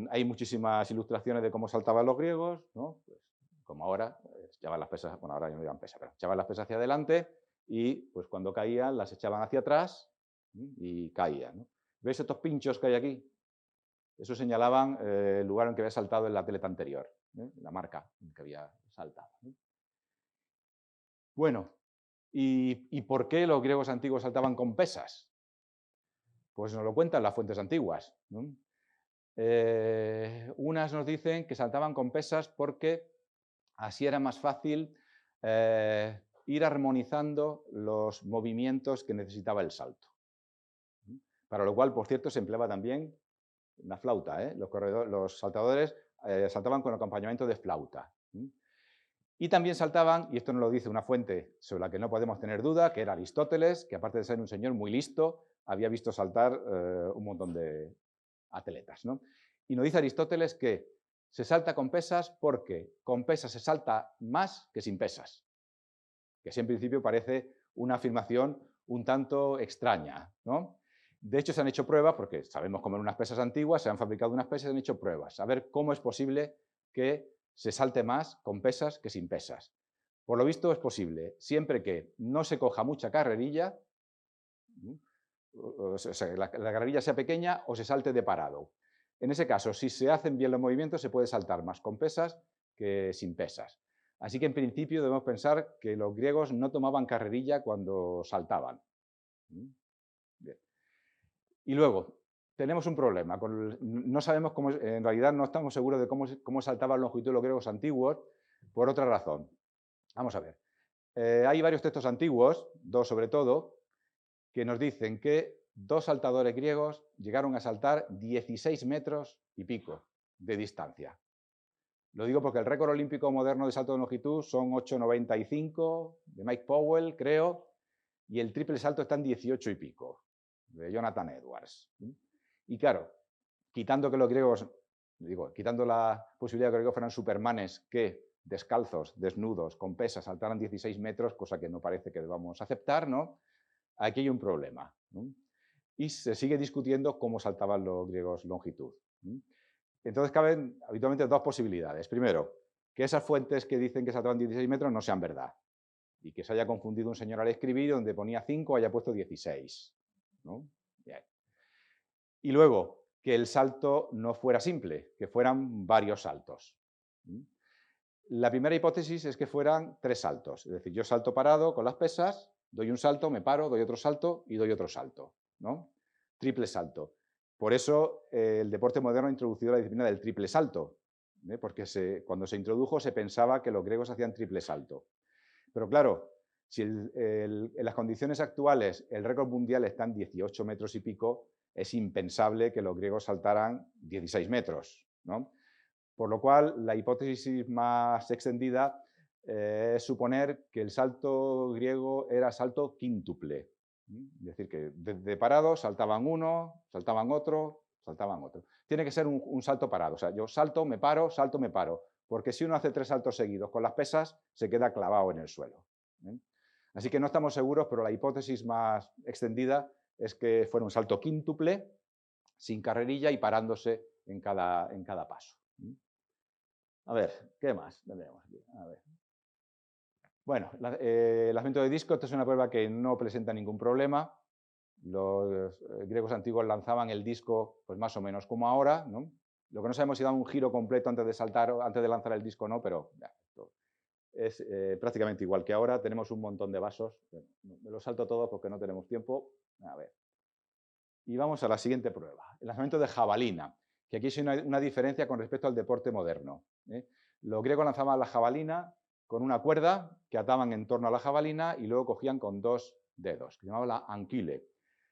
hay muchísimas ilustraciones de cómo saltaban los griegos, ¿no? Pues, como ahora, echaban las pesas, bueno, ahora ya no llevan pesas, pero echaban las pesas hacia adelante y pues cuando caían las echaban hacia atrás y caían, ¿no? ¿Veis estos pinchos que hay aquí? Eso señalaban el lugar en que había saltado el atleta anterior, la marca en que había saltado, ¿no? Bueno, ¿y por qué los griegos antiguos saltaban con pesas? Pues nos lo cuentan las fuentes antiguas, ¿no? Unas nos dicen que saltaban con pesas porque así era más fácil ir armonizando los movimientos que necesitaba el salto. Para lo cual, por cierto, se empleaba también una flauta, ¿eh? Los saltadores saltaban con acompañamiento de flauta. Y también saltaban, y esto nos lo dice una fuente sobre la que no podemos tener duda, que era Aristóteles, que aparte de ser un señor muy listo, había visto saltar un montón de atletas, ¿no? Y nos dice Aristóteles que se salta con pesas porque con pesas se salta más que sin pesas. Que así en principio parece una afirmación un tanto extraña, ¿no? De hecho, se han hecho pruebas, porque sabemos cómo eran unas pesas antiguas, se han fabricado unas pesas y se han hecho pruebas, a ver cómo es posible que se salte más con pesas que sin pesas. Por lo visto es posible, siempre que no se coja mucha carrerilla, o sea, la carrerilla sea pequeña o se salte de parado. En ese caso, si se hacen bien los movimientos, se puede saltar más con pesas que sin pesas. Así que en principio debemos pensar que los griegos no tomaban carrerilla cuando saltaban. Bien. Y luego, tenemos un problema. No sabemos cómo, en realidad no estamos seguros de cómo saltaban longitud los griegos antiguos por otra razón. Vamos a ver. Hay varios textos antiguos, dos sobre todo, que nos dicen que dos saltadores griegos llegaron a saltar 16 metros y pico de distancia. Lo digo porque el récord olímpico moderno de salto de longitud son 8,95 de Mike Powell, creo, y el triple salto está en 18 y pico, de Jonathan Edwards. Y claro, quitando que los griegos, quitando la posibilidad de que los griegos fueran supermanes que descalzos, desnudos, con pesas, saltaran 16 metros, cosa que no parece que debamos aceptar, ¿no? Aquí hay un problema, ¿no? Y se sigue discutiendo cómo saltaban los griegos longitud. Entonces caben habitualmente dos posibilidades. Primero, que esas fuentes que dicen que saltaban 16 metros no sean verdad y que se haya confundido un señor al escribir donde ponía 5 haya puesto 16. ¿No? Bien. Y luego, que el salto no fuera simple, que fueran varios saltos. La primera hipótesis es que fueran 3 saltos. Es decir, yo salto parado con las pesas, doy un salto, me paro, doy otro salto y doy otro salto, ¿no? Triple salto. Por eso el deporte moderno ha introducido la disciplina del triple salto, porque cuando se introdujo se pensaba que los griegos hacían triple salto. Pero claro, si en las condiciones actuales el récord mundial está en 18 metros y pico, es impensable que los griegos saltaran 16 metros, ¿no? Por lo cual, la hipótesis más extendida es suponer que el salto griego era salto quíntuple. Es decir, que de parado saltaban uno, saltaban otro, saltaban otro. Tiene que ser un salto parado. O sea, yo salto, me paro, porque si uno hace 3 saltos seguidos con las pesas, se queda clavado en el suelo. Así que no estamos seguros, pero la hipótesis más extendida es que fuera un salto quíntuple, sin carrerilla y parándose en cada paso. A ver, ¿qué más tenemos aquí? A ver. Bueno, el lanzamiento de disco, esta es una prueba que no presenta ningún problema. Los griegos antiguos lanzaban el disco pues más o menos como ahora, ¿no? Lo que no sabemos si da un giro completo antes de saltar, antes de lanzar el disco o no, pero ya, esto es prácticamente igual que ahora. Tenemos un montón de vasos. Me los salto todos porque no tenemos tiempo. A ver. Y vamos a la siguiente prueba. El lanzamiento de jabalina, que aquí hay una diferencia con respecto al deporte moderno. Los griegos lanzaban la jabalina con una cuerda que ataban en torno a la jabalina y luego cogían con 2 dedos, que se llamaba la anquile.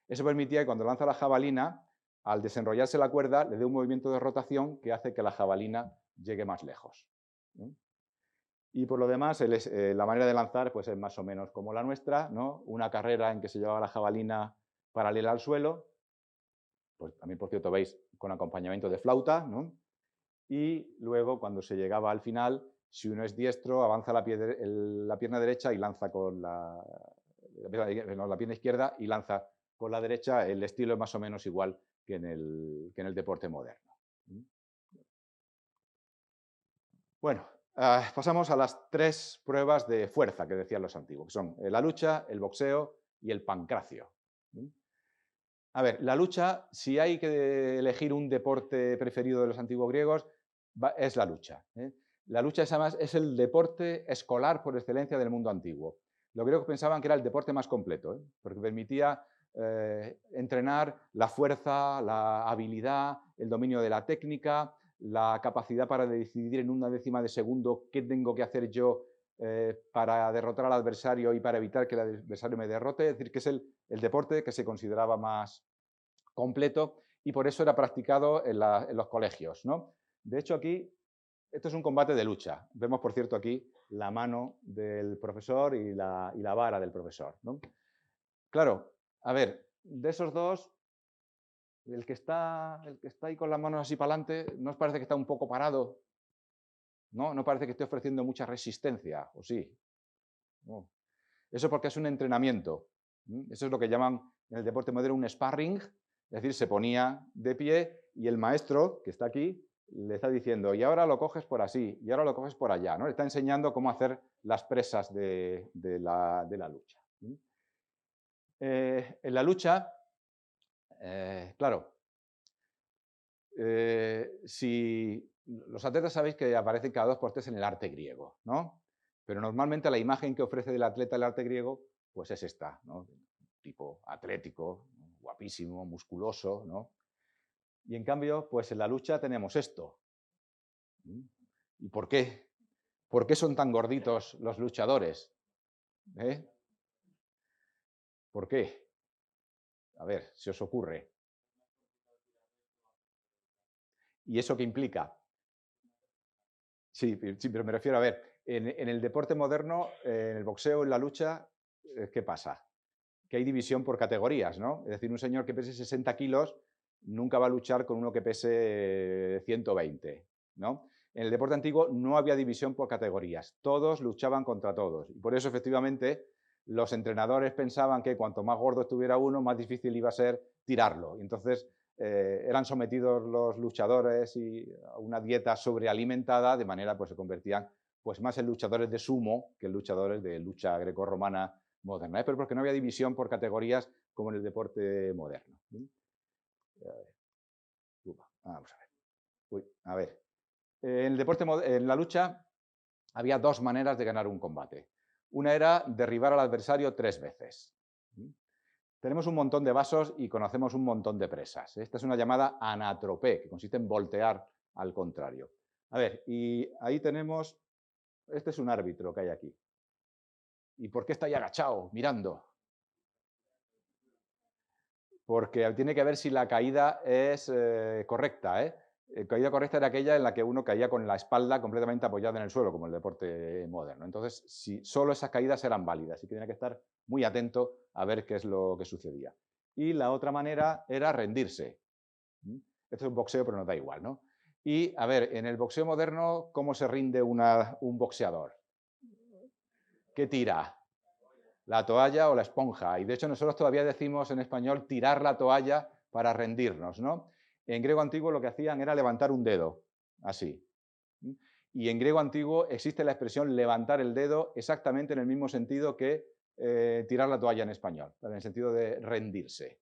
Eso permitía que cuando lanza la jabalina, al desenrollarse la cuerda, le dé un movimiento de rotación que hace que la jabalina llegue más lejos. Y por lo demás, la manera de lanzar pues, es más o menos como la nuestra, ¿no? Una carrera en que se llevaba la jabalina paralela al suelo, pues también, por cierto, veis, con acompañamiento de flauta, ¿no? Y luego, cuando se llegaba al final, si uno es diestro, avanza la pierna derecha y lanza con la pierna izquierda y lanza con la derecha. El estilo es más o menos igual que en el deporte moderno. Bueno, pasamos a las 3 pruebas de fuerza que decían los antiguos, que son la lucha, el boxeo y el pancracio. A ver, la lucha, si hay que elegir un deporte preferido de los antiguos griegos, es la lucha. La lucha es el deporte escolar por excelencia del mundo antiguo. Los griegos pensaban que era el deporte más completo, porque permitía entrenar la fuerza, la habilidad, el dominio de la técnica, la capacidad para decidir en una décima de segundo qué tengo que hacer yo para derrotar al adversario y para evitar que el adversario me derrote. Es decir, que es el deporte que se consideraba más completo y por eso era practicado en los colegios, ¿no? De hecho, aquí, esto es un combate de lucha. Vemos, por cierto, aquí la mano del profesor y la vara del profesor, ¿no? Claro, a ver, de esos dos, el que está ahí con las manos así para adelante, ¿no os parece que está un poco parado? ¿No? ¿No parece que esté ofreciendo mucha resistencia? ¿O sí? No. Eso porque es un entrenamiento. Eso es lo que llaman en el deporte moderno un sparring, es decir, se ponía de pie y el maestro, que está aquí, le está diciendo, y ahora lo coges por así, y ahora lo coges por allá, ¿no? Le está enseñando cómo hacer las presas de la lucha. En la lucha, claro, si los atletas sabéis que aparecen cada 2 por 3 en el arte griego, ¿no? Pero normalmente la imagen que ofrece del atleta el arte griego, pues es esta, ¿no? Tipo atlético, guapísimo, musculoso, ¿no? Y en cambio, pues en la lucha tenemos esto. ¿Y por qué? ¿Por qué son tan gorditos los luchadores? ¿Por qué? A ver, si os ocurre. ¿Y eso qué implica? Sí, pero me refiero a ver, en el deporte moderno, en el boxeo, en la lucha, ¿qué pasa? Que hay división por categorías, ¿no? Es decir, un señor que pese 60 kilos nunca va a luchar con uno que pese 120, ¿no? En el deporte antiguo no había división por categorías, todos luchaban contra todos. Y por eso, efectivamente, los entrenadores pensaban que cuanto más gordo estuviera uno, más difícil iba a ser tirarlo. Y entonces eran sometidos los luchadores a una dieta sobrealimentada, de manera pues se convertían pues, más en luchadores de sumo que en luchadores de lucha grecorromana moderna, pero porque no había división por categorías como en el deporte moderno. Vamos a ver. A ver. En la lucha había 2 maneras de ganar un combate. Una era derribar al adversario 3 veces. Tenemos un montón de vasos y conocemos un montón de presas. Esta es una llamada anatropé, que consiste en voltear al contrario. A ver, y ahí tenemos, este es un árbitro que hay aquí. ¿Y por qué está ahí agachado, mirando? Porque tiene que ver si la caída es correcta. La caída correcta era aquella en la que uno caía con la espalda completamente apoyada en el suelo, como el deporte moderno. Entonces, si solo esas caídas eran válidas, y que tenía que estar muy atento a ver qué es lo que sucedía. Y la otra manera era rendirse. Esto es un boxeo, pero nos da igual, ¿no? Y, a ver, en el boxeo moderno, ¿cómo se rinde un boxeador? ¿Qué tira? La toalla o la esponja. Y de hecho nosotros todavía decimos en español tirar la toalla para rendirnos, ¿no? En griego antiguo lo que hacían era levantar un dedo, así. Y en griego antiguo existe la expresión levantar el dedo exactamente en el mismo sentido que tirar la toalla en español, en el sentido de rendirse.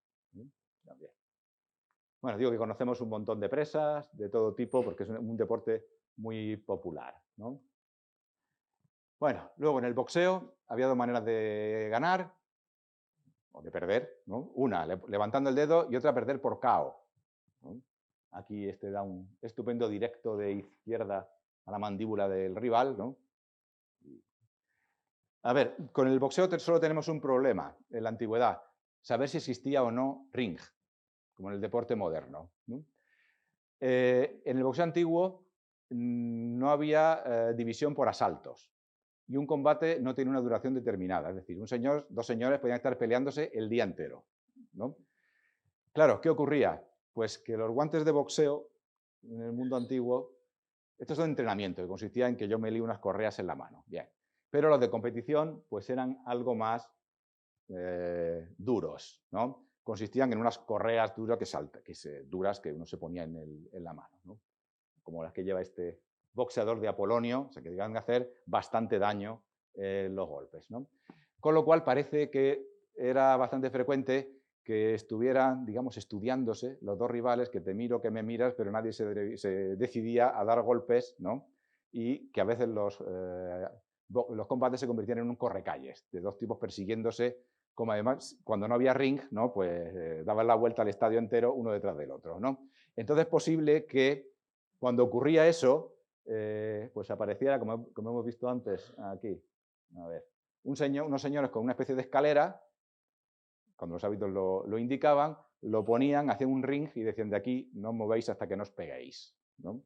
Bueno, digo que conocemos un montón de presas de todo tipo porque es un deporte muy popular, ¿no? Bueno, luego en el boxeo había 2 maneras de ganar o de perder, ¿no? Una levantando el dedo y otra perder por KO, ¿no? Aquí este da un estupendo directo de izquierda a la mandíbula del rival, ¿no? A ver, con el boxeo solo tenemos un problema en la antigüedad, saber si existía o no ring, como en el deporte moderno, ¿no? En el boxeo antiguo no había división por asaltos y un combate no tiene una duración determinada. Es decir, 2 señores podían estar peleándose el día entero, ¿no? Claro, ¿qué ocurría? Pues que los guantes de boxeo en el mundo antiguo, esto es un entrenamiento que consistía en que yo me lié unas correas en la mano. Bien. Pero los de competición pues eran algo más duros, ¿no? Consistían en unas correas duras duras que uno se ponía en la mano, ¿no? Como las que lleva este boxeador de Apolonio, o sea, que iban a hacer bastante daño los golpes, ¿no? Con lo cual parece que era bastante frecuente que estuvieran, digamos, estudiándose los dos rivales, que te miro, que me miras, pero nadie se decidía a dar golpes, ¿no? Y que a veces los combates se convirtieron en un correcalles, de dos tipos persiguiéndose, como además, cuando no había ring, ¿no? Pues daban la vuelta al estadio entero uno detrás del otro, ¿no? Entonces es posible que cuando ocurría eso, pues apareciera, como hemos visto antes, aquí, a ver, unos señores con una especie de escalera, cuando los hábitos lo indicaban, lo ponían, hacían un ring y decían: de aquí no os movéis hasta que no os peguéis, ¿no?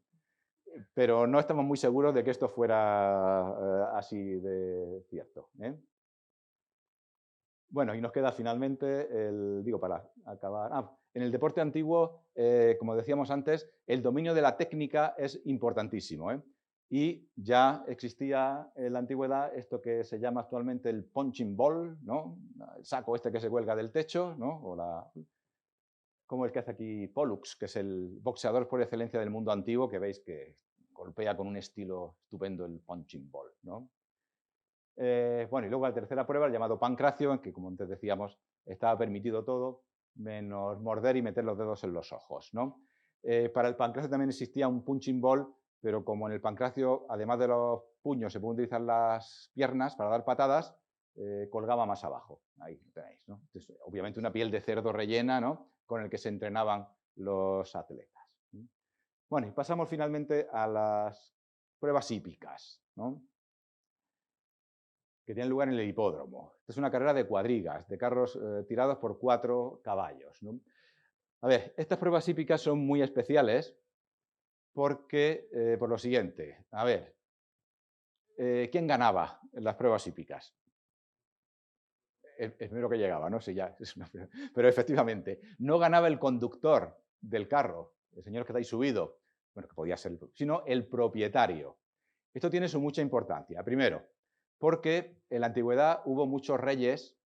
Pero no estamos muy seguros de que esto fuera así de cierto, ¿eh? Bueno, y nos queda finalmente, para acabar, en el deporte antiguo, como decíamos antes, el dominio de la técnica es importantísimo, ¿eh? Y ya existía en la antigüedad esto que se llama actualmente el punching ball, ¿no? El saco este que se cuelga del techo, ¿no? Como el que hace aquí Pollux, que es el boxeador por excelencia del mundo antiguo, que veis que golpea con un estilo estupendo el punching ball, ¿no? Bueno, y luego la tercera prueba, el llamado pancracio, en que, como antes decíamos, estaba permitido todo, menos morder y meter los dedos en los ojos, ¿no? Para el pancracio también existía un punching ball, pero como en el pancracio, además de los puños, se pueden utilizar las piernas para dar patadas, colgaba más abajo. Ahí lo tenéis, ¿no? Entonces, obviamente una piel de cerdo rellena, ¿no? Con el que se entrenaban los atletas. Bueno, y pasamos finalmente a las pruebas hípicas, ¿no? Que tienen lugar en el hipódromo. Esta es una carrera de cuadrigas, de carros tirados por 4 caballos, ¿no? A ver, estas pruebas hípicas son muy especiales porque, por lo siguiente, a ver, ¿quién ganaba en las pruebas hípicas? El primero que llegaba, ¿no? Sí, ya, pero efectivamente, no ganaba el conductor del carro, el señor que está ahí subido, bueno, que podía ser, sino el propietario. Esto tiene su mucha importancia. Primero, porque en la antigüedad hubo muchos reyes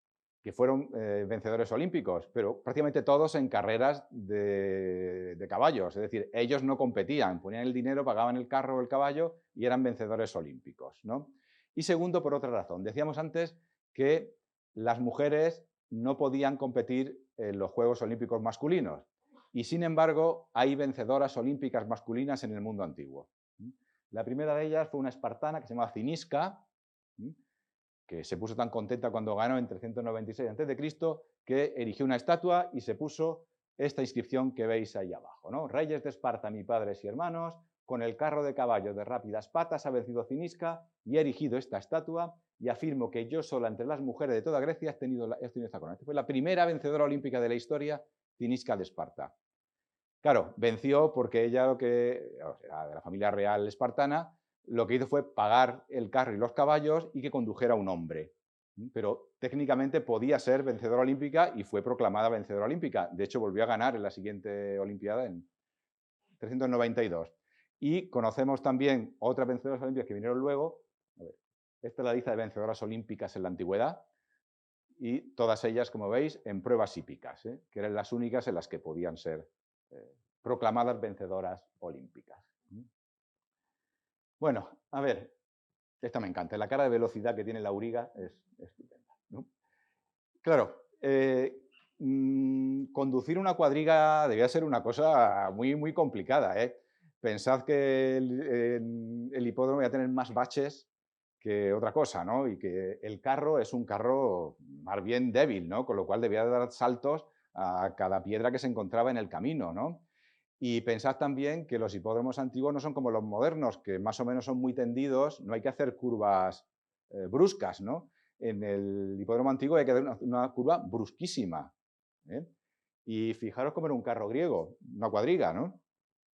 que fueron vencedores olímpicos, pero prácticamente todos en carreras de caballos. Es decir, ellos no competían, ponían el dinero, pagaban el carro o el caballo y eran vencedores olímpicos, ¿no? Y segundo, por otra razón. Decíamos antes que las mujeres no podían competir en los Juegos Olímpicos masculinos. Y sin embargo, hay vencedoras olímpicas masculinas en el mundo antiguo. La primera de ellas fue una espartana que se llama Cinisca, que se puso tan contenta cuando ganó en 396 a.C. que erigió una estatua y se puso esta inscripción que veis ahí abajo, ¿no? Reyes de Esparta, mis padres y hermanos, con el carro de caballo de rápidas patas ha vencido Cinisca y he erigido esta estatua y afirmo que yo sola entre las mujeres de toda Grecia he tenido esta corona. Esta fue la primera vencedora olímpica de la historia, Cinisca de Esparta. Claro, venció porque ella, era de la familia real espartana, lo que hizo fue pagar el carro y los caballos y que condujera un hombre. Pero técnicamente podía ser vencedora olímpica y fue proclamada vencedora olímpica. De hecho, volvió a ganar en la siguiente Olimpiada en 392. Y conocemos también otras vencedoras olímpicas que vinieron luego. A ver, esta es la lista de vencedoras olímpicas en la antigüedad y todas ellas, como veis, en pruebas hípicas, que eran las únicas en las que podían ser proclamadas vencedoras olímpicas. Bueno, a ver, esta me encanta. La cara de velocidad que tiene la auriga es estupenda, ¿no? Claro, conducir una cuadriga debía ser una cosa muy, muy complicada, ¿eh? Pensad que el hipódromo iba a tener más baches que otra cosa, ¿no? Y que el carro es un carro más bien débil, ¿no? Con lo cual debía dar saltos a cada piedra que se encontraba en el camino, ¿no? Y pensad también que los hipódromos antiguos no son como los modernos, que más o menos son muy tendidos, no hay que hacer curvas bruscas, ¿no? En el hipódromo antiguo hay que hacer una curva brusquísima, ¿eh? Y fijaros cómo era un carro griego, una cuadriga, ¿no?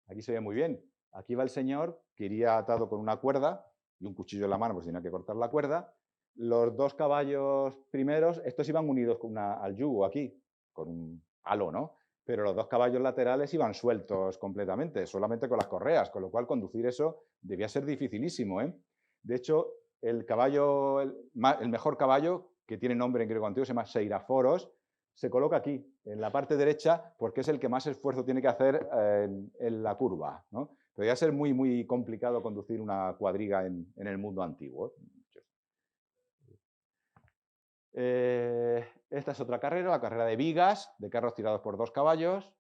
Aquí se ve muy bien. Aquí va el señor que iría atado con una cuerda y un cuchillo en la mano, pues tenía que cortar la cuerda. Los dos caballos primeros, estos iban unidos al yugo aquí, con un halo, ¿no? Pero los dos caballos laterales iban sueltos completamente, solamente con las correas, con lo cual conducir eso debía ser dificilísimo, ¿eh? De hecho, el mejor caballo, que tiene nombre en griego antiguo, se llama Seiraforos, se coloca aquí, en la parte derecha, porque es el que más esfuerzo tiene que hacer en la curva, ¿no? Podría ser muy, muy complicado conducir una cuadriga en el mundo antiguo. Esta es otra carrera, la carrera de vigas, de carros tirados por 2 caballos.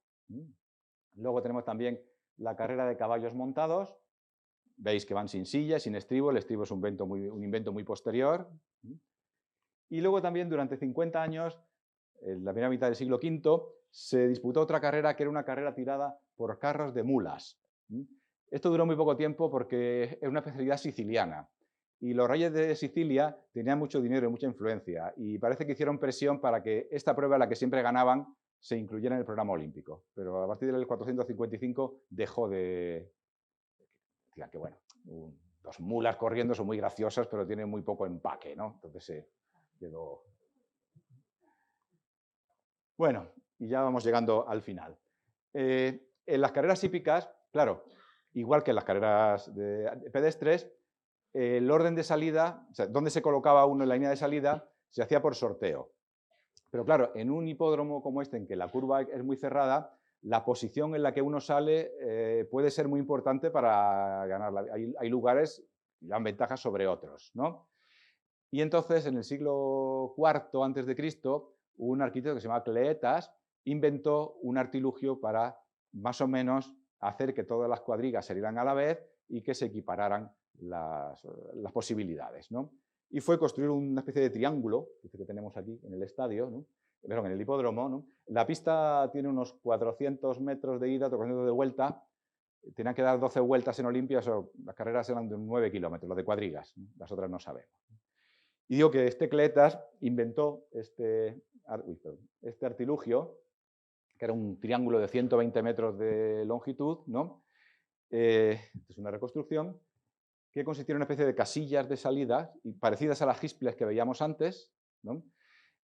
Luego tenemos también la carrera de caballos montados. Veis que van sin silla, sin estribo. El estribo es un invento muy posterior. Y luego también durante 50 años, en la primera mitad del siglo V, se disputó otra carrera que era una carrera tirada por carros de mulas. Esto duró muy poco tiempo porque es una especialidad siciliana. Y los reyes de Sicilia tenían mucho dinero y mucha influencia. Y parece que hicieron presión para que esta prueba, la que siempre ganaban, se incluyera en el programa olímpico. Pero a partir del 455 dejó de... Digan que, bueno, 2 mulas corriendo son muy graciosas, pero tienen muy poco empaque, ¿no? Entonces se quedó... Bueno, y ya vamos llegando al final. En las carreras hípicas, claro, igual que en las carreras de pedestres, el orden de salida, o sea, donde se colocaba uno en la línea de salida, se hacía por sorteo. Pero claro, en un hipódromo como este, en que la curva es muy cerrada, la posición en la que uno sale puede ser muy importante para ganarla. Hay lugares que dan ventajas sobre otros, ¿no? Y entonces, en el siglo IV a.C., un arquitecto que se llama Cleetas inventó un artilugio para más o menos hacer que todas las cuadrigas salieran a la vez y que se equipararan las posibilidades, ¿no? Y fue construir una especie de triángulo, que tenemos aquí en el estadio, ¿no? Perdón, en el hipódromo, ¿no? La pista tiene unos 400 metros de ida, 400 de vuelta. Tenían que dar 12 vueltas en Olimpia, las carreras eran de 9 kilómetros, las de cuadrigas, ¿no? Las otras no sabemos. Y digo que este Cleetas inventó este artilugio, que era un triángulo de 120 metros de longitud, ¿no? Es una reconstrucción que consistía en una especie de casillas de salida parecidas a las gisples que veíamos antes, ¿no?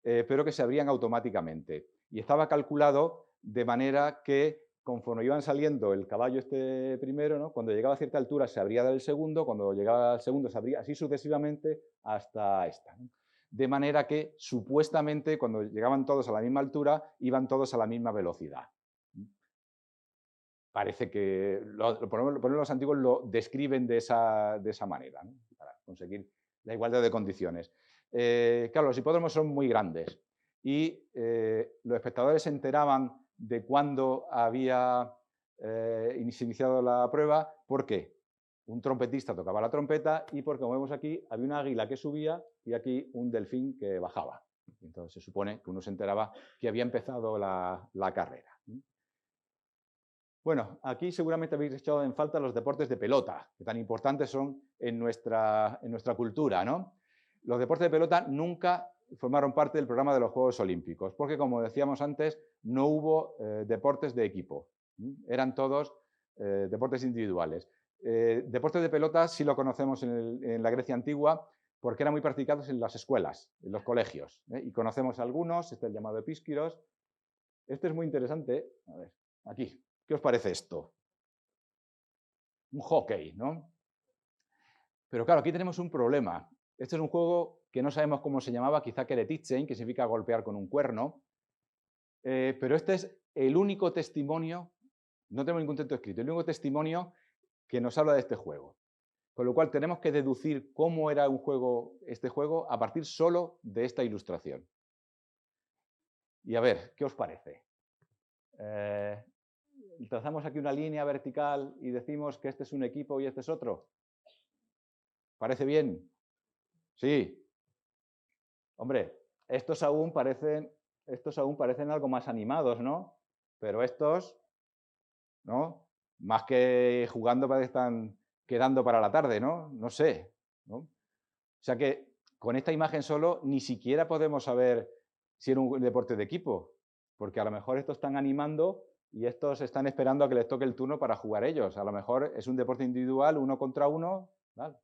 Pero que se abrían automáticamente. Y estaba calculado de manera que conforme iban saliendo el caballo este primero, ¿no? Cuando llegaba a cierta altura se abría del segundo, cuando llegaba al segundo se abría así sucesivamente hasta esta, ¿no? De manera que supuestamente cuando llegaban todos a la misma altura iban todos a la misma velocidad. Parece que, por lo menos los antiguos lo describen de esa manera, ¿no? Para conseguir la igualdad de condiciones. Claro, los hipódromos son muy grandes y los espectadores se enteraban de cuándo había iniciado la prueba. ¿Por qué? Un trompetista tocaba la trompeta y porque, como vemos aquí, había una águila que subía y aquí un delfín que bajaba. Entonces se supone que uno se enteraba que había empezado la carrera. Bueno, aquí seguramente habéis echado en falta los deportes de pelota, que tan importantes son en nuestra cultura, ¿no? Los deportes de pelota nunca formaron parte del programa de los Juegos Olímpicos, porque, como decíamos antes, no hubo deportes de equipo. Eran todos deportes individuales. Deportes de pelota sí lo conocemos en la Grecia antigua, porque eran muy practicados en las escuelas, en los colegios. Y conocemos algunos, este es el llamado Epísquiros. Este es muy interesante. A ver, aquí. ¿Qué os parece esto? Un hockey, ¿no? Pero claro, aquí tenemos un problema. Este es un juego que no sabemos cómo se llamaba, quizá Keretitzein, que significa golpear con un cuerno. Pero este es el único testimonio, no tenemos ningún texto escrito, el único testimonio que nos habla de este juego. Con lo cual tenemos que deducir cómo era este juego a partir solo de esta ilustración. Y a ver, ¿qué os parece? Trazamos aquí una línea vertical y decimos que este es un equipo y este es otro. ¿Parece bien? Sí. Hombre, estos aún parecen algo más animados, ¿no? Pero estos, ¿no? Más que jugando parece que están quedando para la tarde, ¿no? No sé, ¿no? O sea que con esta imagen solo ni siquiera podemos saber si era un deporte de equipo, porque a lo mejor estos están animando y estos están esperando a que les toque el turno para jugar ellos. A lo mejor es un deporte individual, 1 contra 1. ¿Vale?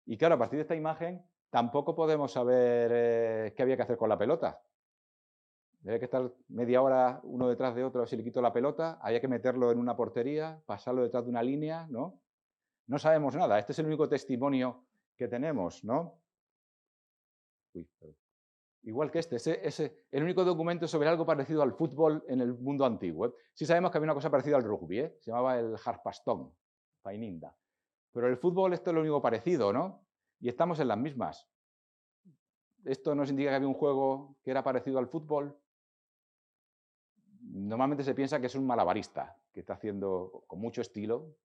Y claro, a partir de esta imagen tampoco podemos saber qué había que hacer con la pelota. Debe que estar media hora uno detrás de otro si le quito la pelota. Había que meterlo en una portería, pasarlo detrás de una línea, ¿no? No sabemos nada. Este es el único testimonio que tenemos, ¿no? Uy, perdón. Igual que el único documento sobre algo parecido al fútbol en el mundo antiguo. Sí sabemos que había una cosa parecida al rugby, se llamaba el harpastón. Faininda. Pero el fútbol esto es lo único parecido, ¿no? Y estamos en las mismas. ¿Esto nos indica que había un juego que era parecido al fútbol? Normalmente se piensa que es un malabarista, que está haciendo con mucho estilo,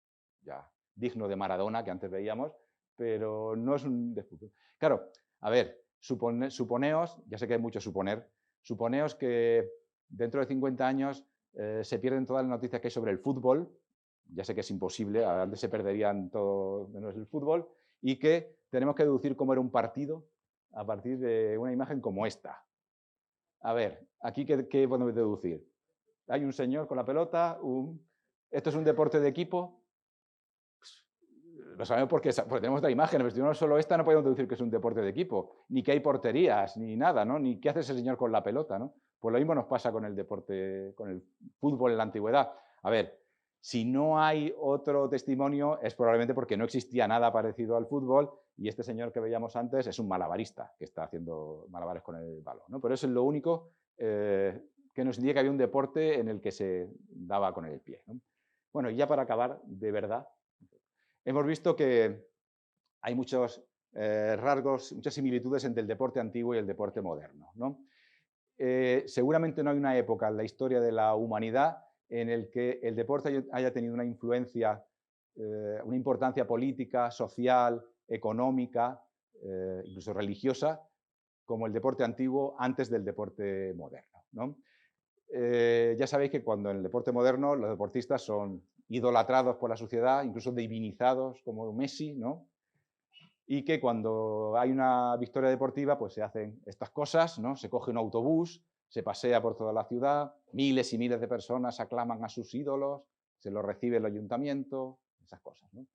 ya digno de Maradona, que antes veíamos, pero no es un de fútbol. Claro, a ver, suponeos, ya sé que hay mucho suponer, suponeos que dentro de 50 años se pierden todas las noticias que hay sobre el fútbol, ya sé que es imposible, antes se perderían todo menos el fútbol, y que tenemos que deducir cómo era un partido a partir de una imagen como esta. A ver, aquí ¿qué podemos deducir? Hay un señor con la pelota, ¿esto es un deporte de equipo? Pues, lo sabemos porque tenemos la imagen, pero si no solo esta no podemos deducir que es un deporte de equipo, ni que hay porterías, ni nada, ¿no? Ni qué hace ese señor con la pelota, ¿no? Pues lo mismo nos pasa con el deporte, con el fútbol en la antigüedad. A ver, si no hay otro testimonio es probablemente porque no existía nada parecido al fútbol y este señor que veíamos antes es un malabarista que está haciendo malabares con el balón, ¿no? Pero eso es lo único que nos indica que había un deporte en el que se daba con el pie, ¿no? Bueno, y ya para acabar, de verdad, hemos visto que hay muchos rasgos, muchas similitudes entre el deporte antiguo y el deporte moderno, ¿no? Seguramente no hay una época en la historia de la humanidad en el que el deporte haya tenido una influencia, una importancia política, social, económica, incluso religiosa, como el deporte antiguo antes del deporte moderno, ¿no? Ya sabéis que cuando en el deporte moderno los deportistas son idolatrados por la sociedad, incluso divinizados como Messi, ¿no? Y que cuando hay una victoria deportiva, pues se hacen estas cosas, ¿no? Se coge un autobús, se pasea por toda la ciudad, miles y miles de personas aclaman a sus ídolos, se los recibe el ayuntamiento, esas cosas, ¿no?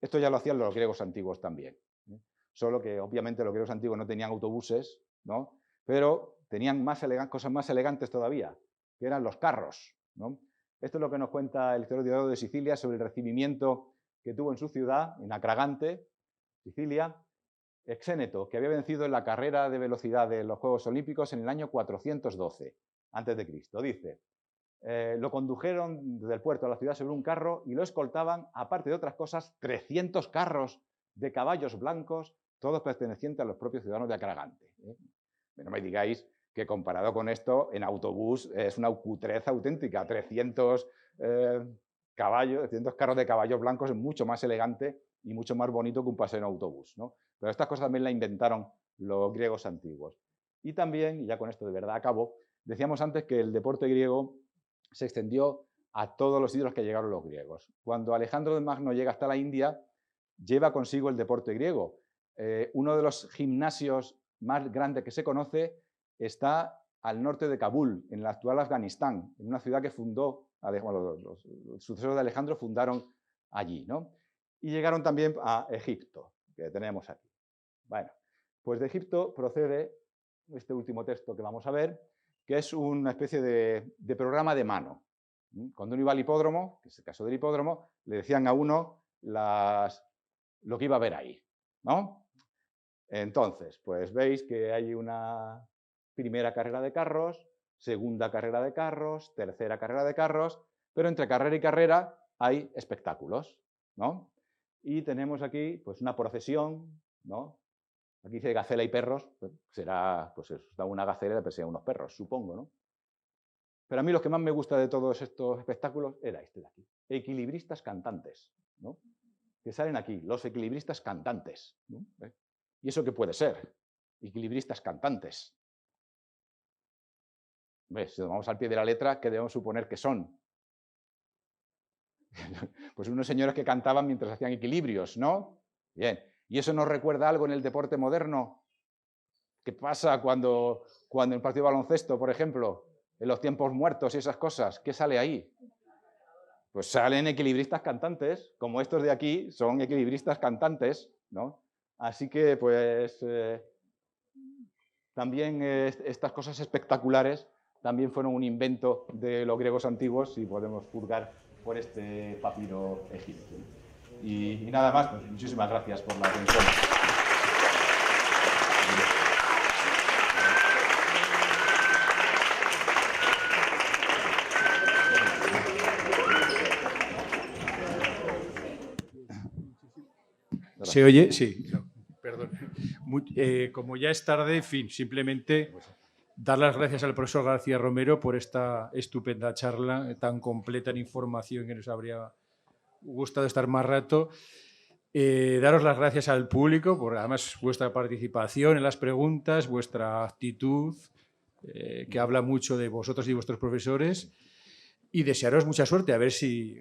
Esto ya lo hacían los griegos antiguos también, ¿eh? Solo que obviamente los griegos antiguos no tenían autobuses, ¿no? Pero tenían cosas más elegantes todavía, que eran los carros, ¿no? Esto es lo que nos cuenta el historiador de Sicilia sobre el recibimiento que tuvo en su ciudad, en Acragante, Sicilia, Exéneto, que había vencido en la carrera de velocidad de los Juegos Olímpicos en el año 412 a.C. Dice, lo condujeron desde el puerto a la ciudad sobre un carro y lo escoltaban, aparte de otras cosas, 300 carros de caballos blancos, todos pertenecientes a los propios ciudadanos de Acragante. No me digáis que comparado con esto, en autobús es una cutrez auténtica. 300 carros de caballos blancos es mucho más elegante y mucho más bonito que un paseo en autobús, ¿no? Pero estas cosas también las inventaron los griegos antiguos. Y también, y ya con esto de verdad acabo, decíamos antes que el deporte griego se extendió a todos los sitios que llegaron los griegos. Cuando Alejandro el Magno llega hasta la India, lleva consigo el deporte griego. Uno de los gimnasios más grandes que se conoce está al norte de Kabul, en el actual Afganistán, en una ciudad que fundó, los sucesores de Alejandro fundaron allí, ¿no? Y llegaron también a Egipto, que tenemos aquí. Bueno, pues de Egipto procede este último texto que vamos a ver, que es una especie de programa de mano. Cuando uno iba al hipódromo, que es el caso del hipódromo, le decían a uno lo que iba a ver ahí, ¿no? Entonces, pues veis que hay una primera carrera de carros, segunda carrera de carros, tercera carrera de carros, pero entre carrera y carrera hay espectáculos, ¿no? Y tenemos aquí pues una procesión, ¿no? Aquí dice gacela y perros, pues será, pues está una gacela y le persiguen unos perros, supongo, ¿no? Pero a mí lo que más me gusta de todos estos espectáculos era este de aquí, equilibristas cantantes, ¿no? Que salen aquí, los equilibristas cantantes, ¿no? ¿Y eso qué puede ser? Equilibristas cantantes. ¿Ves? Si nos vamos al pie de la letra, ¿qué debemos suponer que son? Pues unos señores que cantaban mientras hacían equilibrios, ¿no? Bien. ¿Y eso nos recuerda algo en el deporte moderno? ¿Qué pasa cuando en el partido de baloncesto, por ejemplo, en los tiempos muertos y esas cosas? ¿Qué sale ahí? Pues salen equilibristas cantantes, como estos de aquí son equilibristas cantantes, ¿no? Así que, pues, también estas cosas espectaculares también fueron un invento de los griegos antiguos y podemos juzgar por este papiro egipcio. Y nada más, pues muchísimas gracias por la atención. ¿Se oye? Sí. No, perdón. Como ya es tarde, en fin, simplemente dar las gracias al profesor García Romero por esta estupenda charla tan completa en información que nos habría gustado estar más rato. Daros las gracias al público por además vuestra participación en las preguntas, vuestra actitud, que habla mucho de vosotros y vuestros profesores, y desearos mucha suerte, a ver si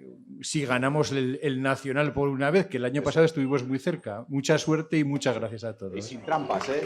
ganamos el nacional por una vez, que el año pasado estuvimos muy cerca. Mucha suerte y muchas gracias a todos. Y sin trampas, ¿eh?